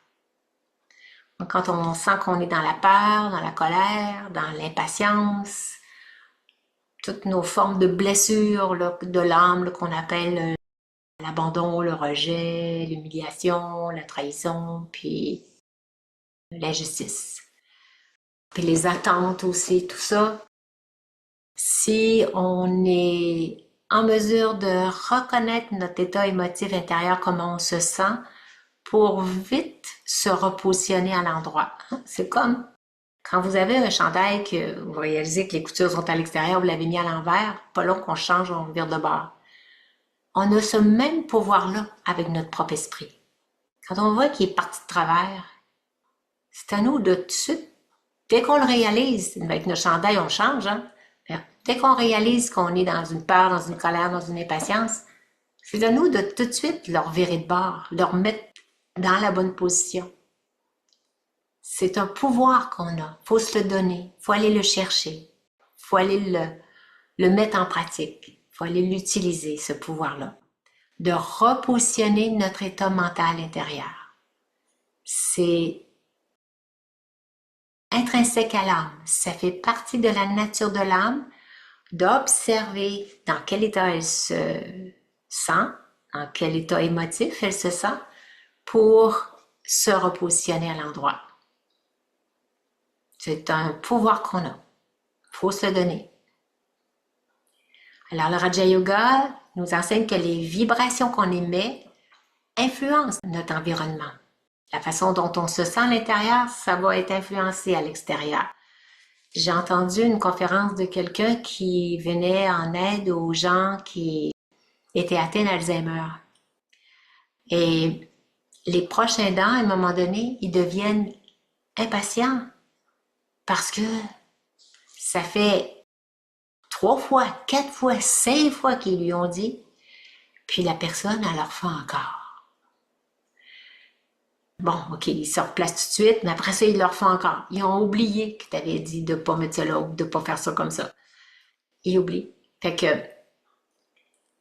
Speaker 1: Donc, quand on sent qu'on est dans la peur, dans la colère, dans l'impatience, toutes nos formes de blessures là, de l'âme là, qu'on appelle l'abandon, le rejet, l'humiliation, la trahison, puis l'injustice. Puis les attentes aussi, tout ça. Si on est en mesure de reconnaître notre état émotif intérieur, comment on se sent, pour vite se repositionner à l'endroit. C'est comme quand vous avez un chandail que vous réalisez que les coutures sont à l'extérieur, vous l'avez mis à l'envers, pas long qu'on change, on vire de bord. On a ce même pouvoir-là avec notre propre esprit. Quand on voit qu'il est parti de travers, c'est à nous de tout de suite, dès qu'on le réalise, avec notre chandail, on change, hein? Dès qu'on réalise qu'on est dans une peur, dans une colère, dans une impatience, c'est à nous de tout de suite leur virer de bord, leur mettre dans la bonne position. C'est un pouvoir qu'on a. Faut se le donner. Faut aller le chercher. Faut aller le mettre en pratique. Faut aller l'utiliser, ce pouvoir-là. De repositionner notre état mental intérieur. C'est intrinsèque à l'âme. Ça fait partie de la nature de l'âme d'observer dans quel état elle se sent, dans quel état émotif elle se sent, pour se repositionner à l'endroit. C'est un pouvoir qu'on a. Il faut se le donner. Alors, le Raja Yoga nous enseigne que les vibrations qu'on émet influencent notre environnement. La façon dont on se sent à l'intérieur, ça va être influencé à l'extérieur. J'ai entendu une conférence de quelqu'un qui venait en aide aux gens qui étaient atteints d'Alzheimer. Et les proches aidants, à un moment donné, ils deviennent impatients parce que ça fait 3 fois, 4 fois, 5 fois qu'ils lui ont dit, puis la personne, elle leur fait encore. Bon, OK, ils se replacent tout de suite, mais après ça, ils leur font encore. Ils ont oublié que tu avais dit de ne pas mettre ça là ou de ne pas faire ça comme ça. Ils oublient. Fait que,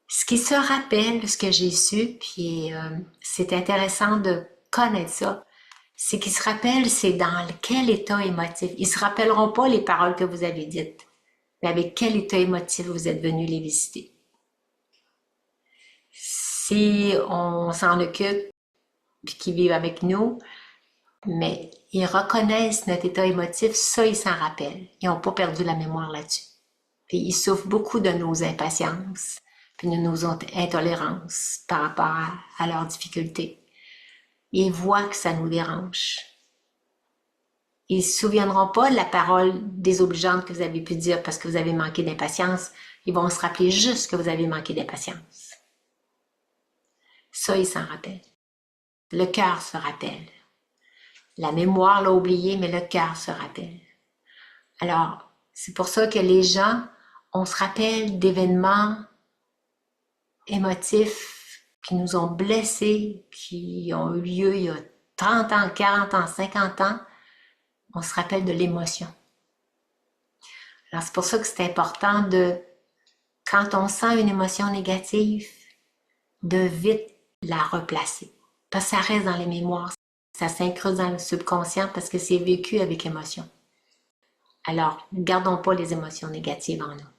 Speaker 1: ce qui se rappelle, ce que j'ai su, puis c'est intéressant de connaître ça, c'est qu'ils se rappellent c'est dans quel état émotif. Ils se rappelleront pas les paroles que vous avez dites, mais avec quel état émotif vous êtes venu les visiter. Si on s'en occupe, puis qu'ils vivent avec nous, mais ils reconnaissent notre état émotif, ça, ils s'en rappellent. Ils n'ont pas perdu la mémoire là-dessus. Puis ils souffrent beaucoup de nos impatiences, puis de nos intolérances par rapport à leurs difficultés. Ils voient que ça nous dérange. Ils ne se souviendront pas de la parole désobligeante que vous avez pu dire parce que vous avez manqué d'impatience. Ils vont se rappeler juste que vous avez manqué d'impatience. Ça, ils s'en rappellent. Le cœur se rappelle. La mémoire l'a oublié, mais le cœur se rappelle. Alors, c'est pour ça que les gens, on se rappelle d'événements émotifs qui nous ont blessés, qui ont eu lieu il y a 30 ans, 40 ans, 50 ans. On se rappelle de l'émotion. Alors, c'est pour ça que c'est important de, quand on sent une émotion négative, de vite la replacer. Parce que ça reste dans les mémoires. Ça s'incruste dans le subconscient parce que c'est vécu avec émotion. Alors, ne gardons pas les émotions négatives en nous.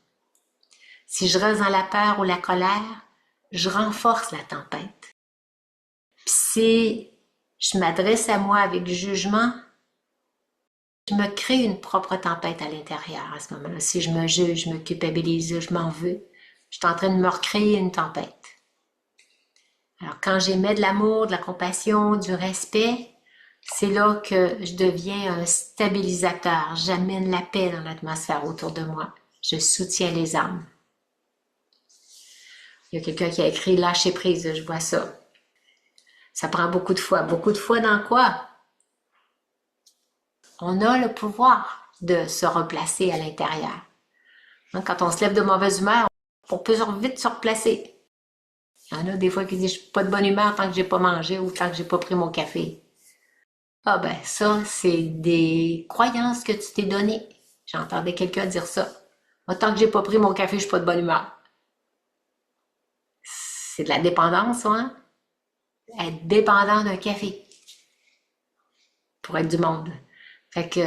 Speaker 1: Si je reste dans la peur ou la colère, je renforce la tempête. Puis si je m'adresse à moi avec jugement, je me crée une propre tempête à l'intérieur à ce moment-là. Si je me juge, je me culpabilise, je m'en veux, je suis en train de me recréer une tempête. Alors, quand j'émets de l'amour, de la compassion, du respect, c'est là que je deviens un stabilisateur. J'amène la paix dans l'atmosphère autour de moi. Je soutiens les âmes. Il y a quelqu'un qui a écrit « Lâcher prise », je vois ça. Ça prend beaucoup de foi. Beaucoup de foi dans quoi? On a le pouvoir de se replacer à l'intérieur. Quand on se lève de mauvaise humeur, on peut vite se replacer. Il y en a des fois qui disent « Je suis pas de bonne humeur tant que j'ai pas mangé ou tant que j'ai pas pris mon café ». Ah ben ça, c'est des croyances que tu t'es données. J'entendais quelqu'un dire ça. Moi, tant que j'ai pas pris mon café, je suis pas de bonne humeur. C'est de la dépendance, hein? Être dépendant d'un café pour être du monde. Fait que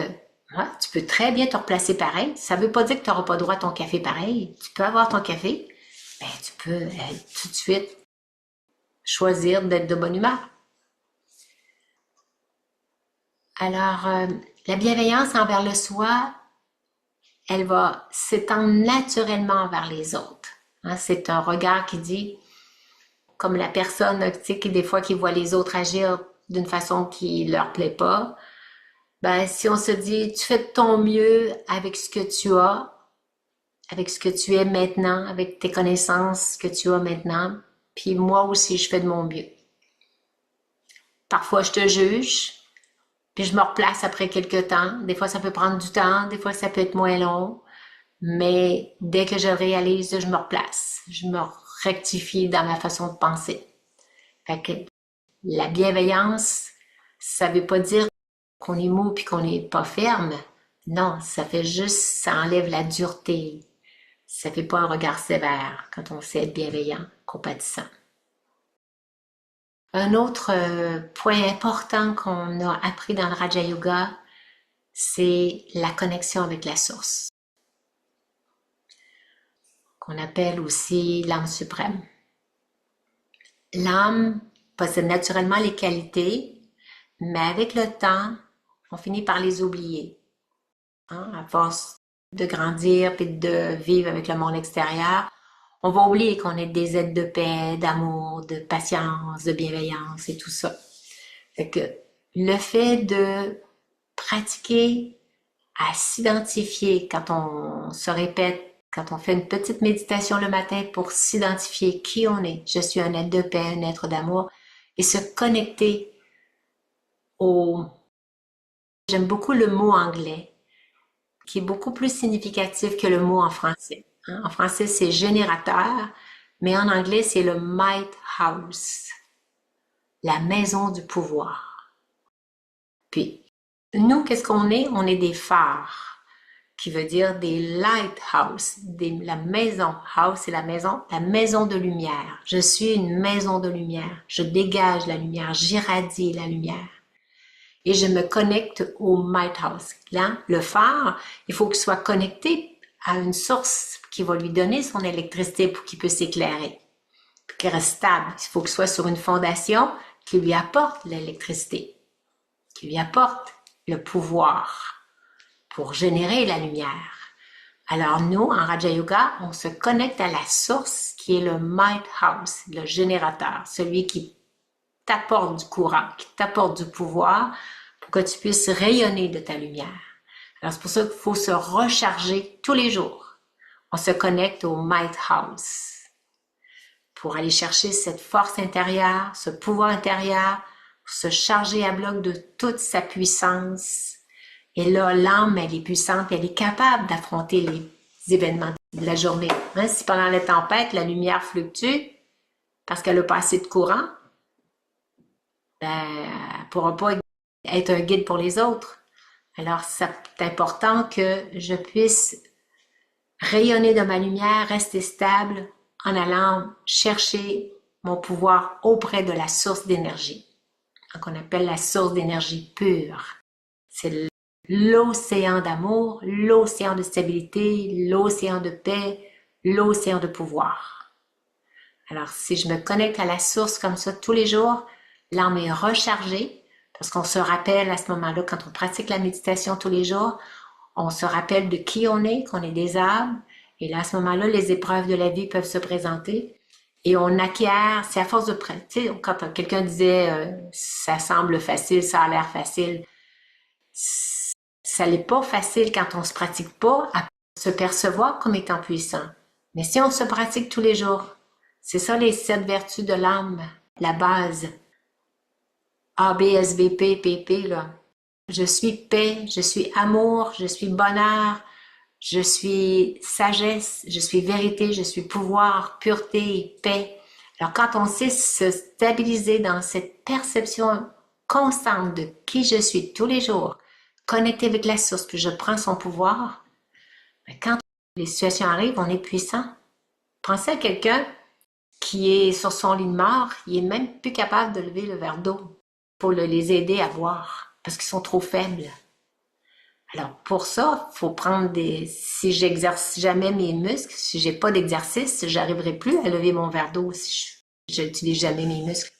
Speaker 1: Ouais, tu peux très bien te replacer pareil. Ça veut pas dire que tu n'auras pas droit à ton café pareil. Tu peux avoir ton café, ben, tu peux tout de suite choisir d'être de bonne humeur. Alors, la bienveillance envers le soi, elle va s'étendre naturellement vers les autres. Hein, c'est un regard qui dit, comme la personne, tu sais, qui des fois qui voit les autres agir d'une façon qui leur plaît pas, ben si on se dit, tu fais de ton mieux avec ce que tu as, avec ce que tu es maintenant, avec tes connaissances que tu as maintenant, puis moi aussi, je fais de mon mieux. Parfois, je te juge, puis je me replace après quelques temps. Des fois, ça peut prendre du temps, des fois, ça peut être moins long. Mais dès que je réalise, je me replace. Je me rectifie dans ma façon de penser. Fait que la bienveillance, ça veut pas dire qu'on est mou puis qu'on n'est pas ferme. Non, ça fait juste, ça enlève la dureté. Ça fait pas un regard sévère quand on sait être bienveillant, compatissant. Un autre point important qu'on a appris dans le Raja Yoga, c'est la connexion avec la source, qu'on appelle aussi l'âme suprême. L'âme possède naturellement les qualités, mais avec le temps, on finit par les oublier. Hein, à force de grandir et de vivre avec le monde extérieur, on va oublier qu'on est des êtres de paix, d'amour, de patience, de bienveillance et tout ça. Fait que le fait de pratiquer à s'identifier quand on se répète, quand on fait une petite méditation le matin pour s'identifier qui on est. Je suis un être de paix, un être d'amour et se connecter au... J'aime beaucoup le mot anglais qui est beaucoup plus significatif que le mot en français. Hein? En français, c'est générateur, mais en anglais, c'est le might house, la maison du pouvoir. Puis, nous, qu'est-ce qu'on est? On est des phares, qui veut dire des lighthouse, la maison. House, c'est la maison de lumière. Je suis une maison de lumière. Je dégage la lumière, j'irradie la lumière. Et je me connecte au lighthouse. Là, le phare, il faut qu'il soit connecté à une source qui va lui donner son électricité pour qu'il puisse s'éclairer, pour qu'il reste stable. Il faut qu'il soit sur une fondation qui lui apporte l'électricité, qui lui apporte le pouvoir pour générer la lumière. Alors nous, en Raja Yoga, on se connecte à la source qui est le Might House, le générateur, celui qui t'apporte du courant, qui t'apporte du pouvoir pour que tu puisses rayonner de ta lumière. Alors c'est pour ça qu'il faut se recharger tous les jours. On se connecte au Might House pour aller chercher cette force intérieure, ce pouvoir intérieur, pour se charger à bloc de toute sa puissance. Et là, l'âme, elle est puissante, elle est capable d'affronter les événements de la journée. Hein, si pendant la tempête, la lumière fluctue parce qu'elle a pas assez de courant, ben, elle ne pourra pas être un guide pour les autres. Alors, c'est important que je puisse rayonner de ma lumière, rester stable en allant chercher mon pouvoir auprès de la source d'énergie, qu'on appelle la source d'énergie pure. C'est l'océan d'amour, l'océan de stabilité, l'océan de paix, l'océan de pouvoir. Alors, si je me connecte à la source comme ça tous les jours, l'âme est rechargée, parce qu'on se rappelle à ce moment-là, quand on pratique la méditation tous les jours, on se rappelle de qui on est, qu'on est des âmes, et là, à ce moment-là, les épreuves de la vie peuvent se présenter, et on acquiert, c'est à force de pratiquer, quand quelqu'un disait ça semble facile, ça a l'air facile, ça n'est pas facile quand on ne se pratique pas à se percevoir comme étant puissant. Mais si on se pratique tous les jours, c'est ça les 7 vertus de l'âme, la base. A, B, S, B, P, P, P, là. Je suis paix, je suis amour, je suis bonheur, je suis sagesse, je suis vérité, je suis pouvoir, pureté, paix. Alors quand on sait se stabiliser dans cette perception constante de qui je suis tous les jours, connecté avec la source, puis je prends son pouvoir, quand les situations arrivent, on est puissant. Pensez à quelqu'un qui est sur son lit de mort, il est même plus capable de lever le verre d'eau pour les aider à boire, parce qu'ils sont trop faibles. Alors, pour ça, faut prendre si j'exerce jamais mes muscles, si j'ai pas d'exercice, j'arriverai plus à lever mon verre d'eau si je n'utilise jamais mes muscles.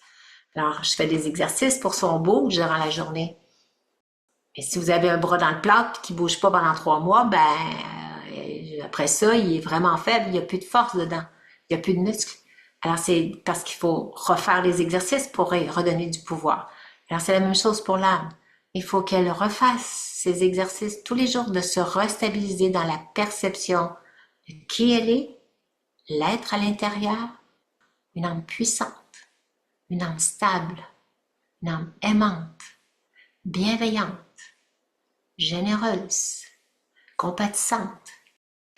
Speaker 1: Alors, je fais des exercices pour son bouge durant la journée. Et si vous avez un bras dans le plat qui bouge pas pendant 3 mois, après ça, il est vraiment faible, il n'y a plus de force dedans, il n'y a plus de muscles. Alors, c'est parce qu'il faut refaire les exercices pour redonner du pouvoir. Alors, c'est la même chose pour l'âme. Il faut qu'elle refasse ces exercices tous les jours de se restabiliser dans la perception de qui elle est, l'être à l'intérieur, une âme puissante, une âme stable, une âme aimante, bienveillante, généreuse, compatissante.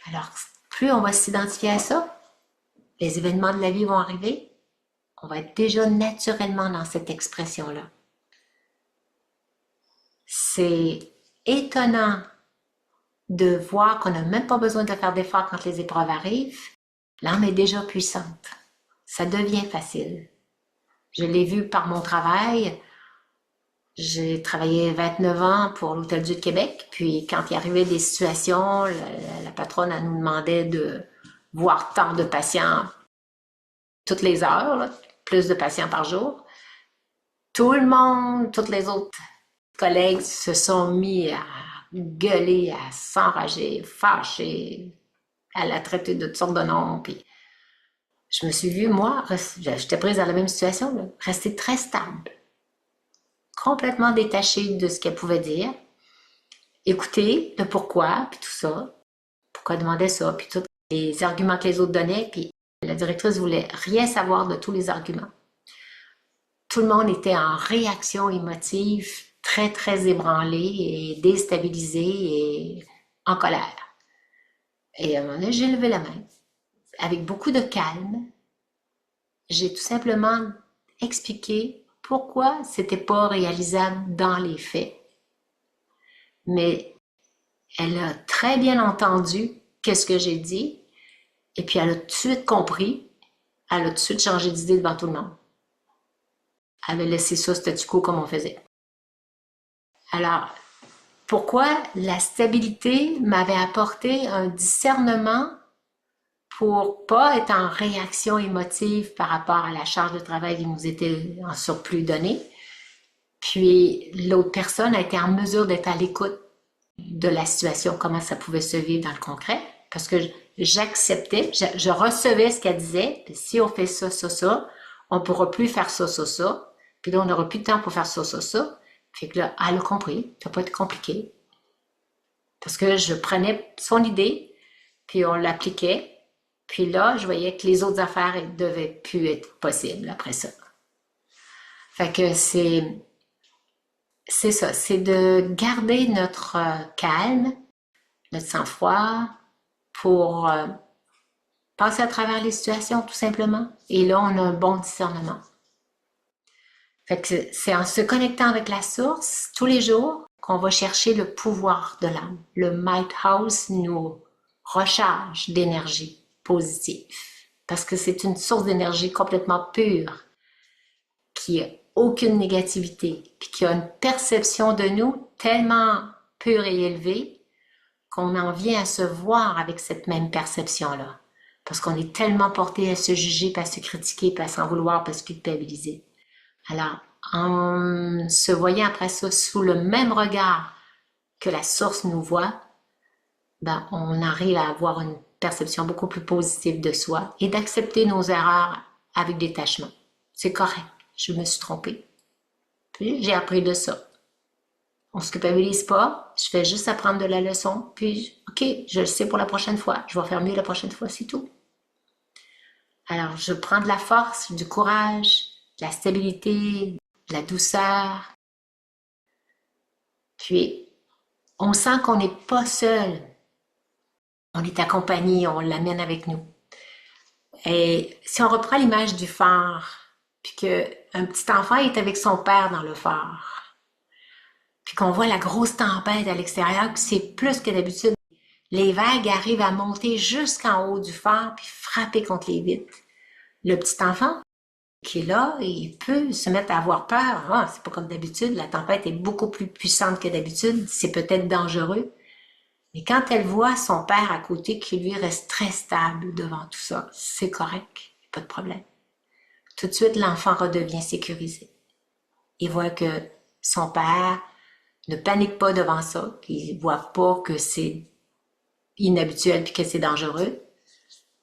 Speaker 1: Alors, plus on va s'identifier à ça, les événements de la vie vont arriver, on va être déjà naturellement dans cette expression-là. C'est étonnant de voir qu'on n'a même pas besoin de faire d'efforts quand les épreuves arrivent. L'âme est déjà puissante. Ça devient facile. Je l'ai vu par mon travail. J'ai travaillé 29 ans pour l'Hôtel-Dieu de Québec, puis quand il arrivait des situations, la patronne elle nous demandait de voir tant de patients toutes les heures, là, plus de patients par jour. Tout le monde, tous les autres collègues se sont mis à gueuler, à s'enrager, fâcher, à la traiter de toutes sortes de noms. Puis je me suis vue, moi, j'étais prise dans la même situation, là, rester très stable, complètement détachée de ce qu'elle pouvait dire, écouter le pourquoi, puis tout ça, pourquoi elle demandait ça, puis tous les arguments que les autres donnaient, puis la directrice voulait rien savoir de tous les arguments. Tout le monde était en réaction émotive, très, très ébranlé et déstabilisé et en colère. Et à un moment donné, j'ai levé la main. Avec beaucoup de calme, j'ai tout simplement expliqué pourquoi c'était pas réalisable dans les faits. Mais elle a très bien entendu qu'est-ce que j'ai dit, et puis elle a tout de suite compris, elle a tout de suite changé d'idée devant tout le monde. Elle a laissé ça statu quo comme on faisait. Alors, pourquoi la stabilité m'avait apporté un discernement pour pas être en réaction émotive par rapport à la charge de travail qui nous était en surplus donnée. Puis l'autre personne a été en mesure d'être à l'écoute de la situation, comment ça pouvait se vivre dans le concret, parce que j'acceptais, je recevais ce qu'elle disait, puis si on fait ça, ça, ça, on pourra plus faire ça, ça, ça, puis là on n'aura plus de temps pour faire ça, ça, ça. Fait que là, elle a compris, ça peut pas être compliqué. Parce que je prenais son idée, puis on l'appliquait, puis là, je voyais que les autres affaires ne devaient plus être possibles après ça. Fait que c'est ça, c'est de garder notre calme, notre sang-froid pour passer à travers les situations tout simplement. Et là, on a un bon discernement. Fait que c'est en se connectant avec la source tous les jours qu'on va chercher le pouvoir de l'âme. Le Might House nous recharge d'énergie positive parce que c'est une source d'énergie complètement pure qui n'a aucune négativité puis qui a une perception de nous tellement pure et élevée qu'on en vient à se voir avec cette même perception-là. Parce qu'on est tellement porté à se juger, puis à se critiquer, puis à s'en vouloir, puis à se culpabiliser. Alors, en se voyant après ça sous le même regard que la source nous voit, ben, on arrive à avoir une perception beaucoup plus positive de soi et d'accepter nos erreurs avec détachement. C'est correct, je me suis trompée. Puis j'ai appris de ça. On se culpabilise pas, je fais juste apprendre de la leçon, puis ok, je le sais pour la prochaine fois, je vais faire mieux la prochaine fois, c'est tout. Alors, je prends de la force, du courage, de la stabilité, de la douceur. Puis, on sent qu'on n'est pas seul. On est accompagné, on l'amène avec nous. Et si on reprend l'image du phare, puis qu'un petit enfant est avec son père dans le phare, puis qu'on voit la grosse tempête à l'extérieur, puis c'est plus que d'habitude, les vagues arrivent à monter jusqu'en haut du phare, puis frapper contre les vitres. Le petit enfant, qui est là, il peut se mettre à avoir peur. Ah, c'est pas comme d'habitude, la tempête est beaucoup plus puissante que d'habitude, c'est peut-être dangereux. Mais quand elle voit son père à côté qui lui reste très stable devant tout ça, c'est correct, pas de problème. Tout de suite, l'enfant redevient sécurisé. Il voit que son père ne panique pas devant ça, qu'il ne voit pas que c'est inhabituel puis que c'est dangereux.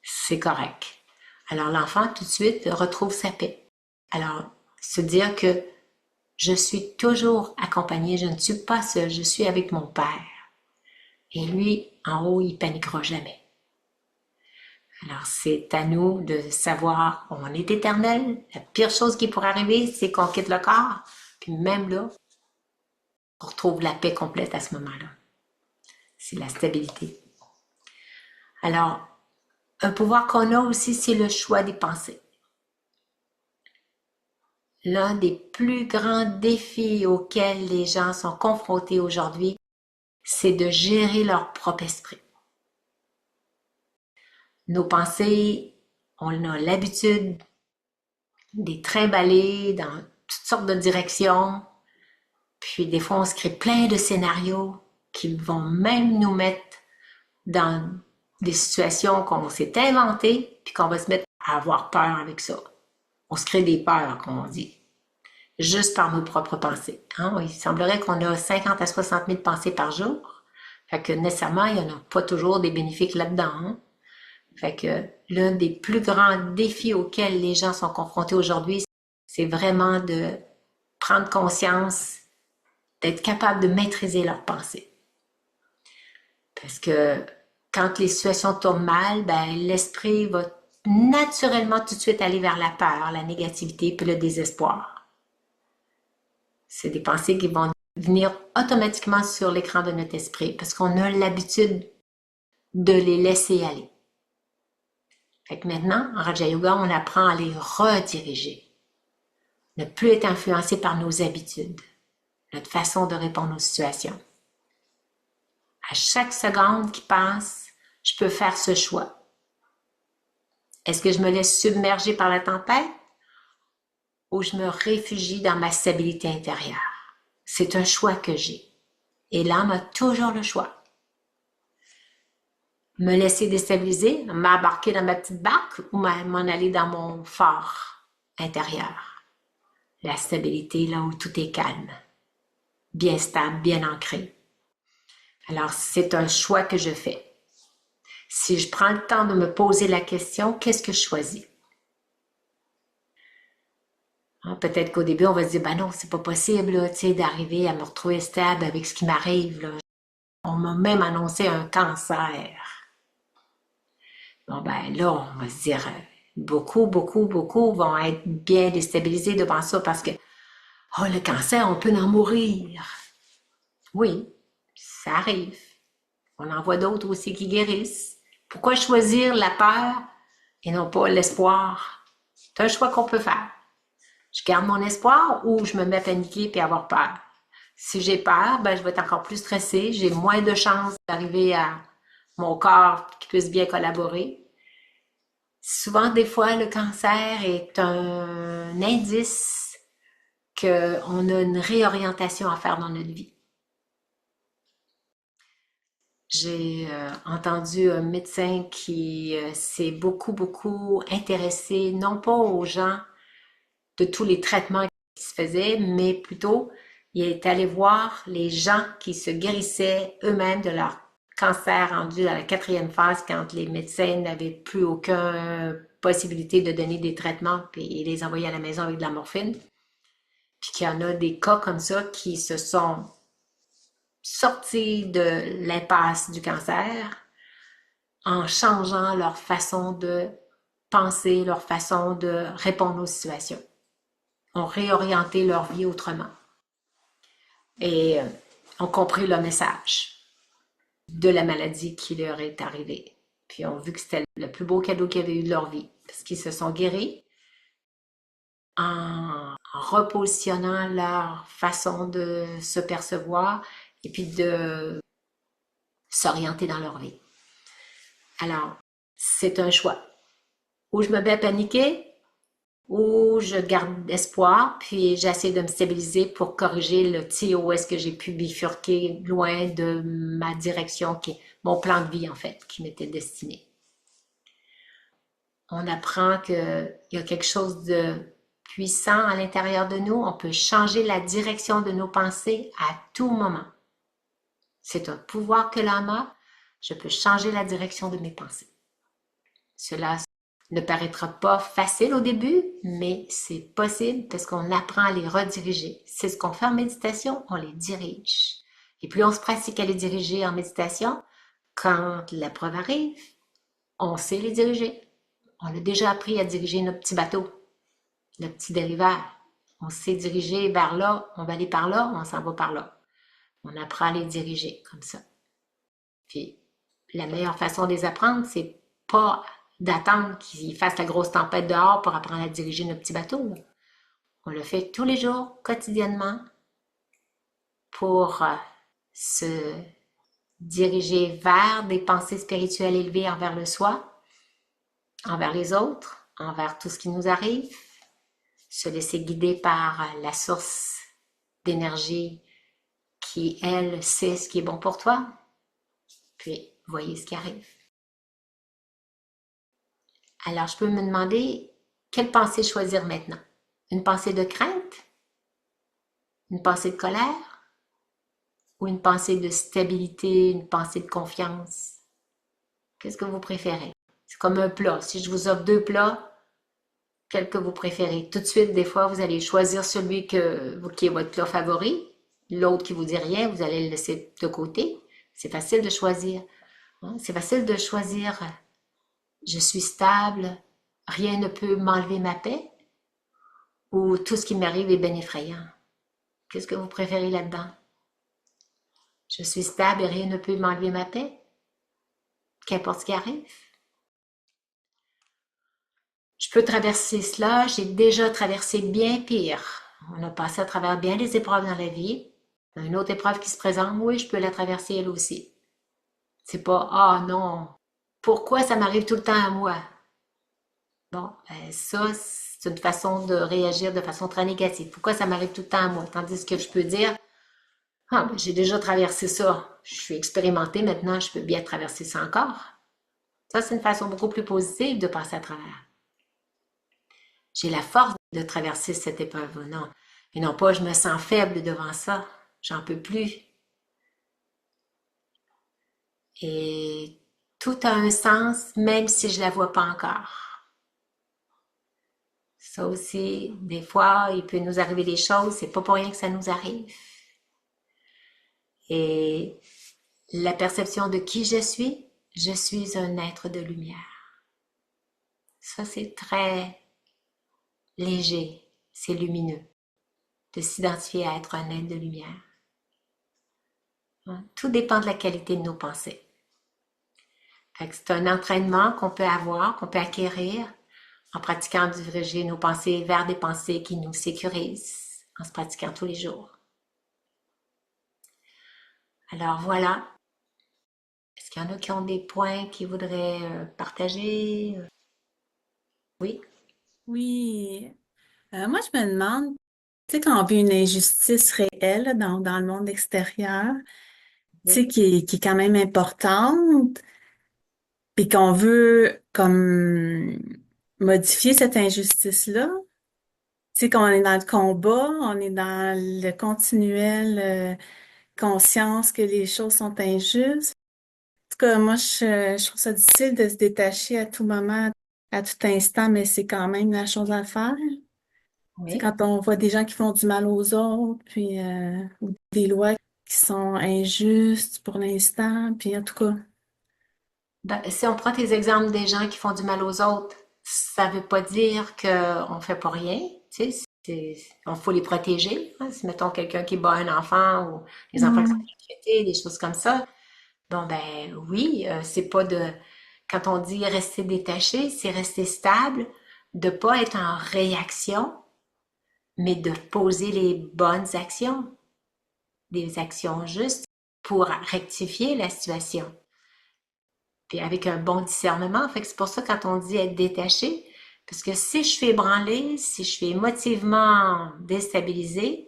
Speaker 1: C'est correct. Alors l'enfant, tout de suite, retrouve sa paix. Alors, se dire que je suis toujours accompagné, je ne suis pas seule, je suis avec mon père. Et lui, en haut, il paniquera jamais. Alors, c'est à nous de savoir, on est éternel. La pire chose qui pourrait arriver, c'est qu'on quitte le corps. Puis même là, on retrouve la paix complète à ce moment-là. C'est la stabilité. Alors, un pouvoir qu'on a aussi, c'est le choix des pensées. L'un des plus grands défis auxquels les gens sont confrontés aujourd'hui, c'est de gérer leur propre esprit. Nos pensées, on a l'habitude des trimballer dans toutes sortes de directions, puis des fois on se crée plein de scénarios qui vont même nous mettre dans des situations qu'on s'est inventées, puis qu'on va se mettre à avoir peur avec ça. On se crée des peurs, comme on dit, juste par nos propres pensées. Hein? Il semblerait qu'on a 50 à 60 000 pensées par jour. Fait que nécessairement, il n'y en a pas toujours des bénéfiques là-dedans. Hein? Fait que l'un des plus grands défis auxquels les gens sont confrontés aujourd'hui, c'est vraiment de prendre conscience, d'être capable de maîtriser leurs pensées. Parce que quand les situations tournent mal, ben, l'esprit va naturellement tout de suite aller vers la peur, la négativité puis le désespoir. C'est des pensées qui vont venir automatiquement sur l'écran de notre esprit parce qu'on a l'habitude de les laisser aller. Fait que maintenant, en Raja Yoga, on apprend à les rediriger. Ne plus être influencé par nos habitudes, notre façon de répondre aux situations. À chaque seconde qui passe, je peux faire ce choix. Est-ce que je me laisse submerger par la tempête ou je me réfugie dans ma stabilité intérieure? C'est un choix que j'ai. Et l'âme a toujours le choix. Me laisser déstabiliser, m'embarquer dans ma petite barque ou m'en aller dans mon phare intérieur. La stabilité là où tout est calme, bien stable, bien ancré. Alors, c'est un choix que je fais. Si je prends le temps de me poser la question, qu'est-ce que je choisis? Hein, peut-être qu'au début, on va se dire, ben non, c'est pas possible là, d'arriver à me retrouver stable avec ce qui m'arrive. Là. On m'a même annoncé un cancer. Bon, ben là, on va se dire, beaucoup vont être bien déstabilisés devant ça parce que, oh, le cancer, on peut en mourir. Oui, ça arrive. On en voit d'autres aussi qui guérissent. Pourquoi choisir la peur et non pas l'espoir? C'est un choix qu'on peut faire. Je garde mon espoir ou je me mets à paniquer et avoir peur. Si j'ai peur, ben, je vais être encore plus stressée. J'ai moins de chances d'arriver à mon corps qui puisse bien collaborer. Souvent, des fois, le cancer est un indice qu'on a une réorientation à faire dans notre vie. J'ai entendu un médecin qui s'est beaucoup intéressé, non pas aux gens de tous les traitements qui se faisaient, mais plutôt il est allé voir les gens qui se guérissaient eux-mêmes de leur cancer rendu à la 4e phase quand les médecins n'avaient plus aucune possibilité de donner des traitements puis ils les envoyaient à la maison avec de la morphine. Puis qu'il y en a des cas comme ça qui se sont sortis de l'impasse du cancer en changeant leur façon de penser, leur façon de répondre aux situations. Ont réorienté leur vie autrement et ont compris le message de la maladie qui leur est arrivée. Puis ont vu que c'était le plus beau cadeau qu'ils avaient eu de leur vie parce qu'ils se sont guéris en repositionnant leur façon de se percevoir et puis de s'orienter dans leur vie. Alors, c'est un choix. Où je me mets à paniquer ou je garde espoir, puis j'essaie de me stabiliser pour corriger le tir où est-ce que j'ai pu bifurquer loin de ma direction, qui est mon plan de vie en fait, qui m'était destiné. On apprend qu'il y a quelque chose de puissant à l'intérieur de nous. On peut changer la direction de nos pensées à tout moment. C'est un pouvoir que l'âme a. Je peux changer la direction de mes pensées. Cela ne paraîtra pas facile au début, mais c'est possible parce qu'on apprend à les rediriger. C'est ce qu'on fait en méditation, on les dirige. Et plus on se pratique à les diriger en méditation, quand la preuve arrive, on sait les diriger. On a déjà appris à diriger notre petit bateau, notre petit dérivaire. On sait diriger vers là, on va aller par là, on s'en va par là. On apprend à les diriger comme ça. Puis, la meilleure façon de les apprendre, c'est pas d'attendre qu'ils fassent la grosse tempête dehors pour apprendre à diriger notre petit bateau. On le fait tous les jours, quotidiennement, pour se diriger vers des pensées spirituelles élevées envers le soi, envers les autres, envers tout ce qui nous arrive, se laisser guider par la source d'énergie qui, elle, sait ce qui est bon pour toi, puis voyez ce qui arrive. Alors, je peux me demander quelle pensée choisir maintenant. Une pensée de crainte? Une pensée de colère? Ou une pensée de stabilité, une pensée de confiance? Qu'est-ce que vous préférez? C'est comme un plat. Si je vous offre deux plats, quel que vous préférez? Tout de suite, des fois, vous allez choisir celui qui est votre plat favori. L'autre qui vous dit rien, vous allez le laisser de côté. C'est facile de choisir. C'est facile de choisir je suis stable, rien ne peut m'enlever ma paix, ou tout ce qui m'arrive est bien effrayant. Qu'est-ce que vous préférez là-dedans? Je suis stable et rien ne peut m'enlever ma paix, qu'importe ce qui arrive. Je peux traverser cela, j'ai déjà traversé bien pire. On a passé à travers bien des épreuves dans la vie. Une autre épreuve qui se présente, oui, je peux la traverser elle aussi. C'est pas, ah non, pourquoi ça m'arrive tout le temps à moi? Bon, ça, c'est une façon de réagir de façon très négative. Pourquoi ça m'arrive tout le temps à moi? Tandis que je peux dire, ah, ben, j'ai déjà traversé ça. Je suis expérimentée maintenant, je peux bien traverser ça encore. Ça, c'est une façon beaucoup plus positive de passer à travers. J'ai la force de traverser cette épreuve, non. Et non pas, je me sens faible devant ça. J'en peux plus. Et tout a un sens, même si je la vois pas encore. Ça aussi, des fois, il peut nous arriver des choses, c'est pas pour rien que ça nous arrive. Et la perception de qui je suis un être de lumière. Ça, c'est très léger, c'est lumineux, de s'identifier à être un être de lumière. Tout dépend de la qualité de nos pensées. C'est un entraînement qu'on peut avoir, qu'on peut acquérir en pratiquant de diriger nos pensées vers des pensées qui nous sécurisent, en se pratiquant tous les jours. Alors voilà. Est-ce qu'il y en a qui ont des points qu'ils voudraient partager? Oui?
Speaker 4: Oui. Moi, je me demande, tu sais, quand on vit une injustice réelle là, dans le monde extérieur, tu sais,
Speaker 1: Oui.
Speaker 4: qui est quand même importante, puis qu'on veut comme modifier cette injustice-là, tu sais, qu'on est dans le combat, on est dans le continuel conscience que les choses sont injustes. En tout cas, moi, je trouve ça difficile de se détacher à tout moment, à tout instant, mais c'est quand même la chose à faire. C'est
Speaker 1: Oui.
Speaker 4: quand on voit des gens qui font du mal aux autres, puis ou des lois qui sont injustes pour l'instant, puis en tout cas,
Speaker 1: Ben, si on prend tes exemples des gens qui font du mal aux autres, ça veut pas dire qu'on fait pas rien. Tu sais, on faut les protéger. Hein. Si mettons quelqu'un qui bat un enfant ou les enfants qui sont
Speaker 4: mm,
Speaker 1: maltraités, des choses comme ça. Bon ben oui, c'est pas de quand on dit rester détaché, c'est rester stable, de pas être en réaction, mais de poser les bonnes actions, des actions justes pour rectifier la situation. Puis avec un bon discernement, fait que c'est pour ça quand on dit être détaché, Parce que si je suis ébranlée, si je suis émotivement déstabilisée,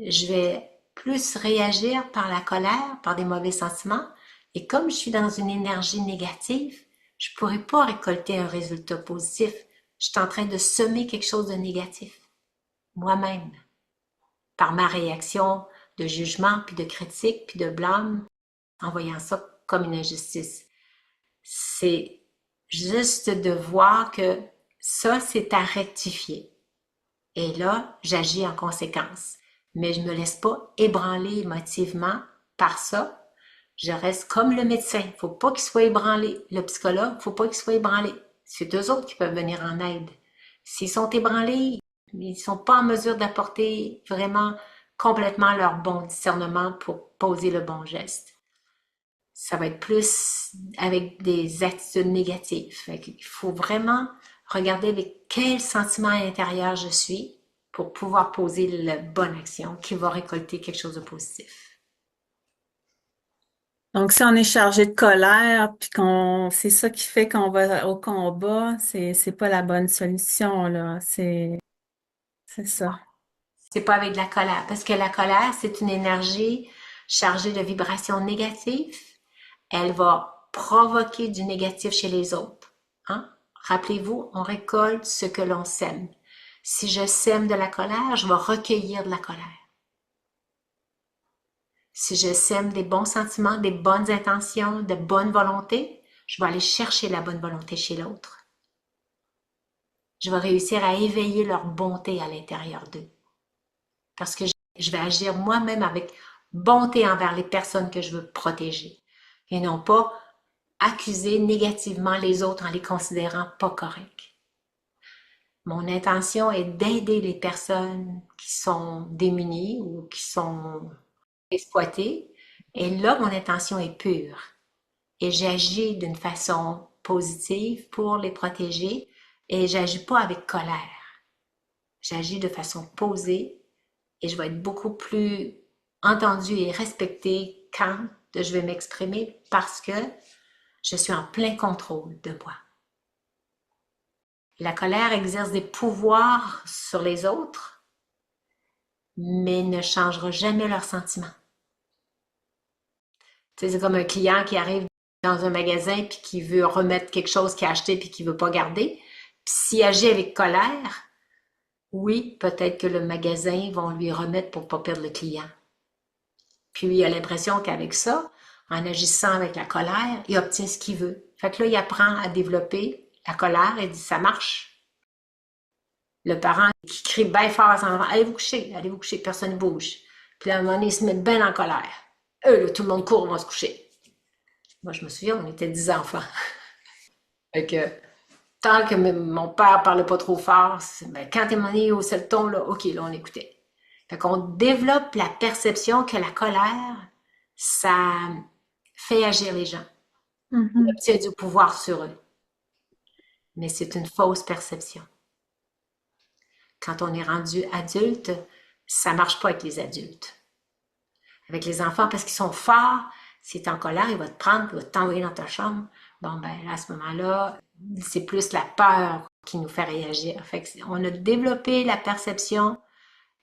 Speaker 1: je vais plus réagir par la colère, par des mauvais sentiments. Et comme je suis dans une énergie négative, je ne pourrai pas récolter un résultat positif. Je suis en train de semer quelque chose de négatif, moi-même, par ma réaction de jugement, puis de critique, puis de blâme, en voyant ça comme une injustice. C'est juste de voir que ça, c'est à rectifier. Et là, j'agis en conséquence. Mais je ne me laisse pas ébranler émotivement par ça. Je reste comme le médecin. Il ne faut pas qu'il soit ébranlé. Le psychologue, il ne faut pas qu'il soit ébranlé. C'est eux autres qui peuvent venir en aide. S'ils sont ébranlés, ils ne sont pas en mesure d'apporter vraiment complètement leur bon discernement pour poser le bon geste. Ça va être plus avec des attitudes négatives. Il faut vraiment regarder avec quel sentiment intérieur je suis pour pouvoir poser la bonne action qui va récolter quelque chose de positif.
Speaker 4: Donc, si on est chargé de colère, puis c'est ça qui fait qu'on va au combat, c'est pas la bonne solution, là. C'est ça.
Speaker 1: C'est pas avec de la colère, parce que la colère, c'est une énergie chargée de vibrations négatives. Elle va provoquer du négatif chez les autres. Hein? Rappelez-vous, on récolte ce que l'on sème. Si je sème de la colère, je vais recueillir de la colère. Si je sème des bons sentiments, des bonnes intentions, de bonne volonté, je vais aller chercher la bonne volonté chez l'autre. Je vais réussir à éveiller leur bonté à l'intérieur d'eux. Parce que je vais agir moi-même avec bonté envers les personnes que je veux protéger. Et non pas accuser négativement les autres en les considérant pas corrects. Mon intention est d'aider les personnes qui sont démunies ou qui sont exploitées. Et là, mon intention est pure. Et j'agis d'une façon positive pour les protéger et j'agis pas avec colère. J'agis de façon posée et je vais être beaucoup plus entendue et respectée quand je vais m'exprimer parce que je suis en plein contrôle de moi. La colère exerce des pouvoirs sur les autres, mais ne changera jamais leurs sentiments. Tu sais, c'est comme un client qui arrive dans un magasin puis qui veut remettre quelque chose qu'il a acheté puis qu'il veut pas garder. Puis s'il agit avec colère, oui, peut-être que le magasin va lui remettre pour pas perdre le client. Puis il a l'impression qu'avec ça, en agissant avec la colère, il obtient ce qu'il veut. Fait que là, il apprend à développer la colère et dit ça marche. Le parent qui crie bien fort à son enfant, allez vous coucher, personne ne bouge. Puis là, à un moment donné, il se met bien en colère. Là, tout le monde court, on va se coucher. Moi, je me souviens, on était 10 enfants. Fait que, tant que mon père parlait pas trop fort, ben, quand il m'a dit au seul ton, là, OK, là, on écoutait. Fait qu'on développe la perception que la colère, ça fait agir les gens. On obtient du pouvoir sur eux. Mais c'est une fausse perception. Quand on est rendu adulte, ça marche pas avec les adultes. Avec les enfants, parce qu'ils sont forts, s'il est en colère, il va te prendre, il va t'envoyer dans ta chambre. Bon, ben, à ce moment-là, c'est plus la peur qui nous fait réagir. Fait on a développé la perception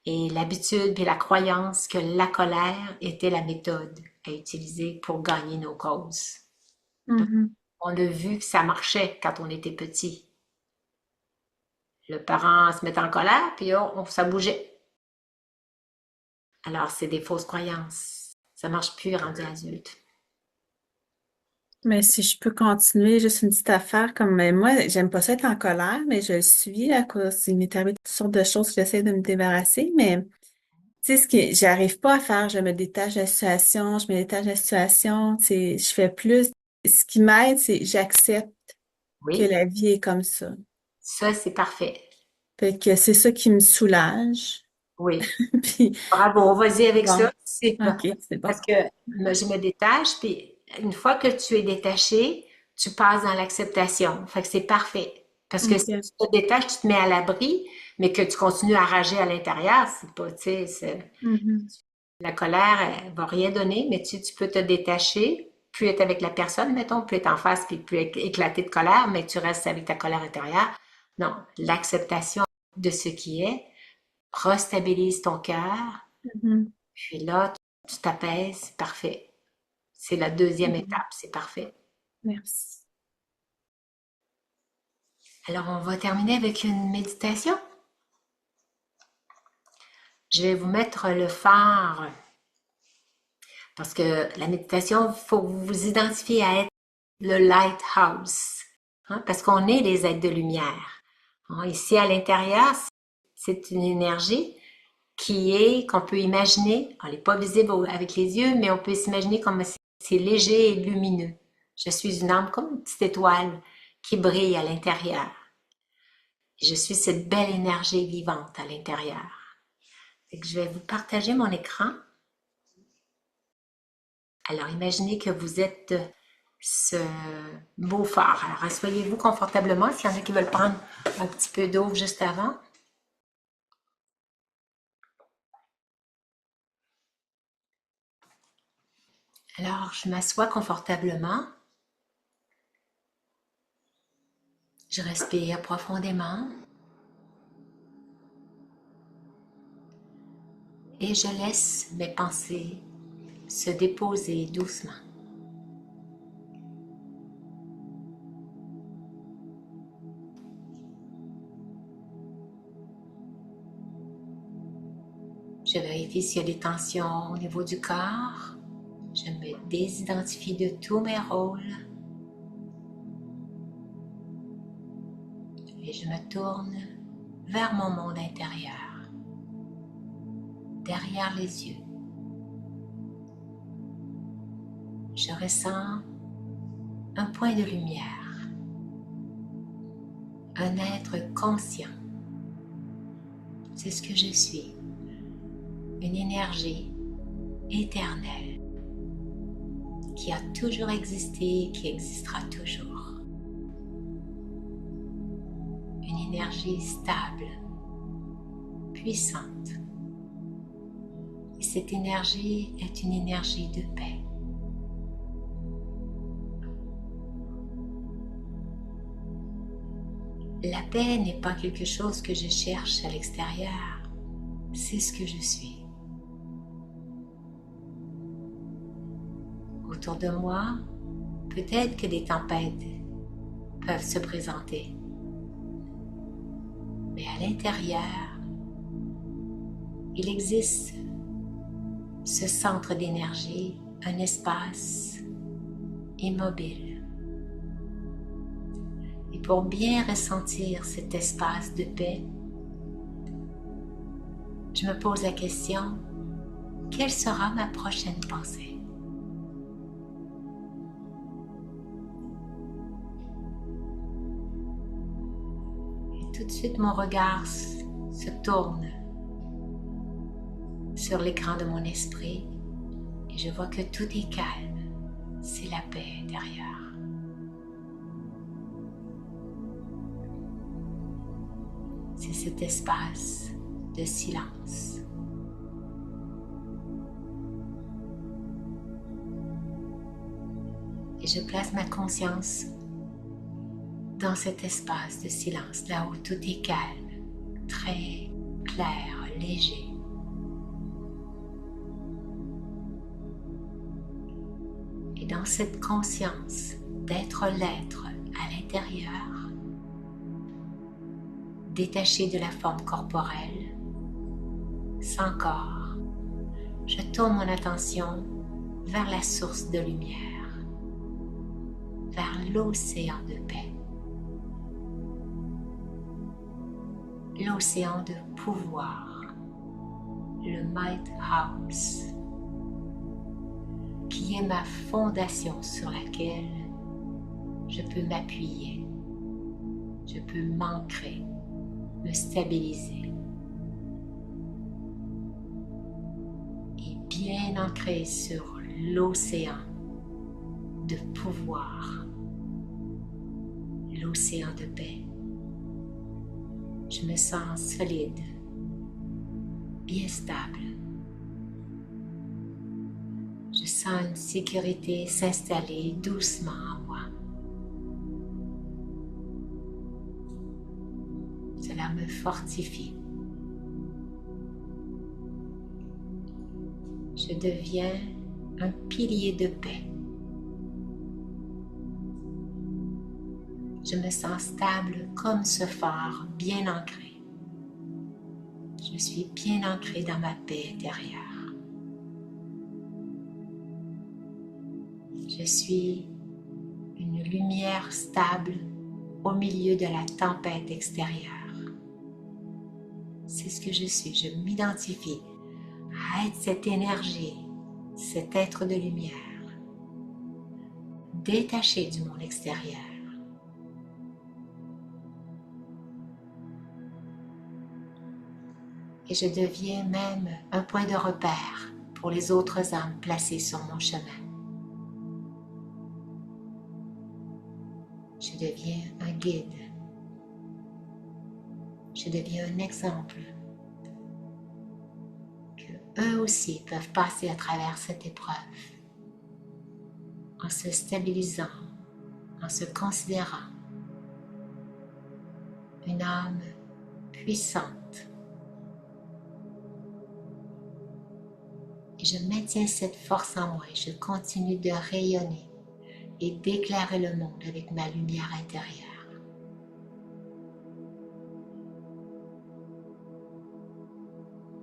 Speaker 1: et l'habitude puis la croyance que la colère était la méthode à utiliser pour gagner nos causes. On a vu que ça marchait quand on était petit. Le parent se mettait en colère, puis ça bougeait. Alors, c'est des fausses croyances. Ça marche plus rendu adulte.
Speaker 4: Mais si je peux continuer, juste une petite affaire, comme moi, j'aime pas ça être en colère, mais je le suis à cause, il m'est arrivé toutes sortes de choses que j'essaie de me débarrasser, mais tu sais, ce que j'arrive pas à faire, je me détache de la situation, je me détache de la situation, tu sais, je fais plus. Ce qui m'aide, c'est j'accepte que
Speaker 1: Oui,
Speaker 4: la vie est comme ça.
Speaker 1: ça, c'est parfait.
Speaker 4: Fait que c'est ça qui me soulage.
Speaker 1: Oui.
Speaker 4: Puis,
Speaker 1: Bravo, vas-y avec
Speaker 4: bon,
Speaker 1: ça. C'est pas.
Speaker 4: OK, c'est bon.
Speaker 1: Parce que je me détache, puis une fois que tu es détaché, tu passes dans l'acceptation. Fait que c'est parfait. Parce que si
Speaker 4: OK.
Speaker 1: tu te détaches, tu te mets à l'abri, mais que tu continues à rager à l'intérieur, c'est pas, tu sais, la colère, elle va rien donner, mais tu peux te détacher, puis être avec la personne, mettons, puis être en face, puis éclater de colère, mais tu restes avec ta colère intérieure. Non, l'acceptation de ce qui est restabilise ton cœur,
Speaker 4: Mhm.
Speaker 1: puis là, tu t'apaises, parfait. C'est la deuxième
Speaker 4: Mhm.
Speaker 1: étape, c'est parfait.
Speaker 4: Merci.
Speaker 1: Alors, on va terminer avec une méditation. Je vais vous mettre le phare parce que la méditation, il faut vous identifier à être le lighthouse, hein, parce qu'on est des êtres de lumière. Hein, ici, à l'intérieur, c'est une énergie qu'on peut imaginer, elle n'est pas visible avec les yeux, mais on peut s'imaginer comme c'est léger et lumineux. Je suis une âme comme une petite étoile qui brille à l'intérieur. Je suis cette belle énergie vivante à l'intérieur. Je vais vous partager mon écran. Alors, imaginez que vous êtes ce beau phare. Alors, asseyez-vous confortablement. S'il y en a qui veulent prendre un petit peu d'eau juste avant. Alors, je m'assois confortablement. Je respire profondément. Et je laisse mes pensées se déposer doucement. Je vérifie s'il y a des tensions au niveau du corps. Je me désidentifie de tous mes rôles. Et je me tourne vers mon monde intérieur, derrière les yeux. Je ressens un point de lumière, un être conscient. C'est ce que je suis, une énergie éternelle qui a toujours existé et qui existera toujours. Une énergie stable, puissante. Et cette énergie est une énergie de paix. La paix n'est pas quelque chose que je cherche à l'extérieur, c'est ce que je suis. Autour de moi, peut-être que des tempêtes peuvent se présenter. Mais à l'intérieur, il existe ce centre d'énergie, un espace immobile. Et pour bien ressentir cet espace de paix, je me pose la question, quelle sera ma prochaine pensée? Et tout de suite, mon regard se tourne sur l'écran de mon esprit et je vois que tout est calme. C'est la paix intérieure. C'est cet espace de silence. Et je place ma conscience dans cet espace de silence, là où tout est calme, très clair, léger. Et dans cette conscience d'être l'être à l'intérieur, détaché de la forme corporelle, sans corps, je tourne mon attention vers la source de lumière, vers l'océan de paix, l'océan de pouvoir, le Might House, qui est ma fondation sur laquelle je peux m'appuyer, je peux m'ancrer, me stabiliser. Et bien ancré sur l'océan de pouvoir, l'océan de paix, je me sens solide, bien stable. Je sens une sécurité s'installer doucement en moi. Cela me fortifie. Je deviens un pilier de paix. Je me sens stable comme ce phare bien ancré. Je suis bien ancré dans ma paix intérieure. Je suis une lumière stable au milieu de la tempête extérieure. C'est ce que je suis. Je m'identifie à être cette énergie, cet être de lumière, détaché du monde extérieur. Et je deviens même un point de repère pour les autres âmes placées sur mon chemin. Je deviens un guide. Je deviens un exemple que eux aussi peuvent passer à travers cette épreuve en se stabilisant, en se considérant une âme puissante. Et je maintiens cette force en moi et je continue de rayonner et d'éclairer le monde avec ma lumière intérieure.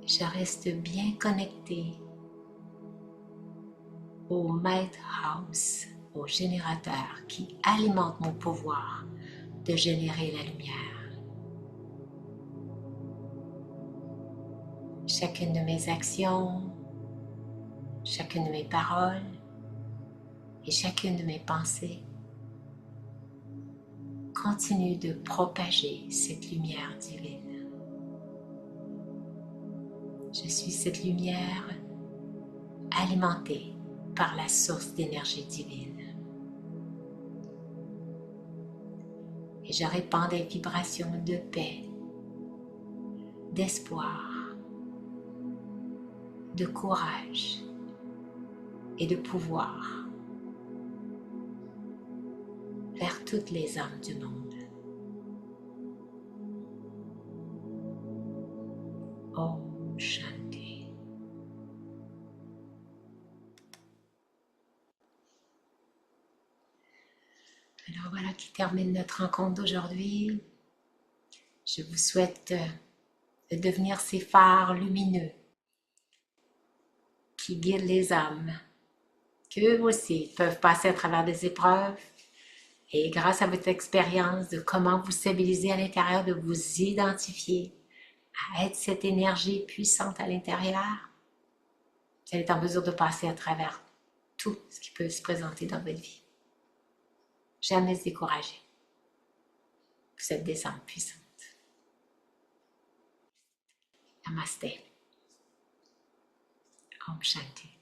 Speaker 1: Je reste bien connectée au Lighthouse, au générateur qui alimente mon pouvoir de générer la lumière. Chacune de mes actions, chacune de mes paroles et chacune de mes pensées continue de propager cette lumière divine. Je suis cette lumière alimentée par la source d'énergie divine. Et je répands des vibrations de paix, d'espoir, de courage et de pouvoir vers toutes les âmes du monde. Om Shanti. Alors voilà qui termine notre rencontre d'aujourd'hui. Je vous souhaite de devenir ces phares lumineux qui guident les âmes, qu'eux aussi peuvent passer à travers des épreuves. Et grâce à votre expérience de comment vous stabiliser à l'intérieur, de vous identifier à être cette énergie puissante à l'intérieur, vous allez être en mesure de passer à travers tout ce qui peut se présenter dans votre vie. Jamais se décourager. Vous êtes des âmes puissantes. Namaste. Om Shanti.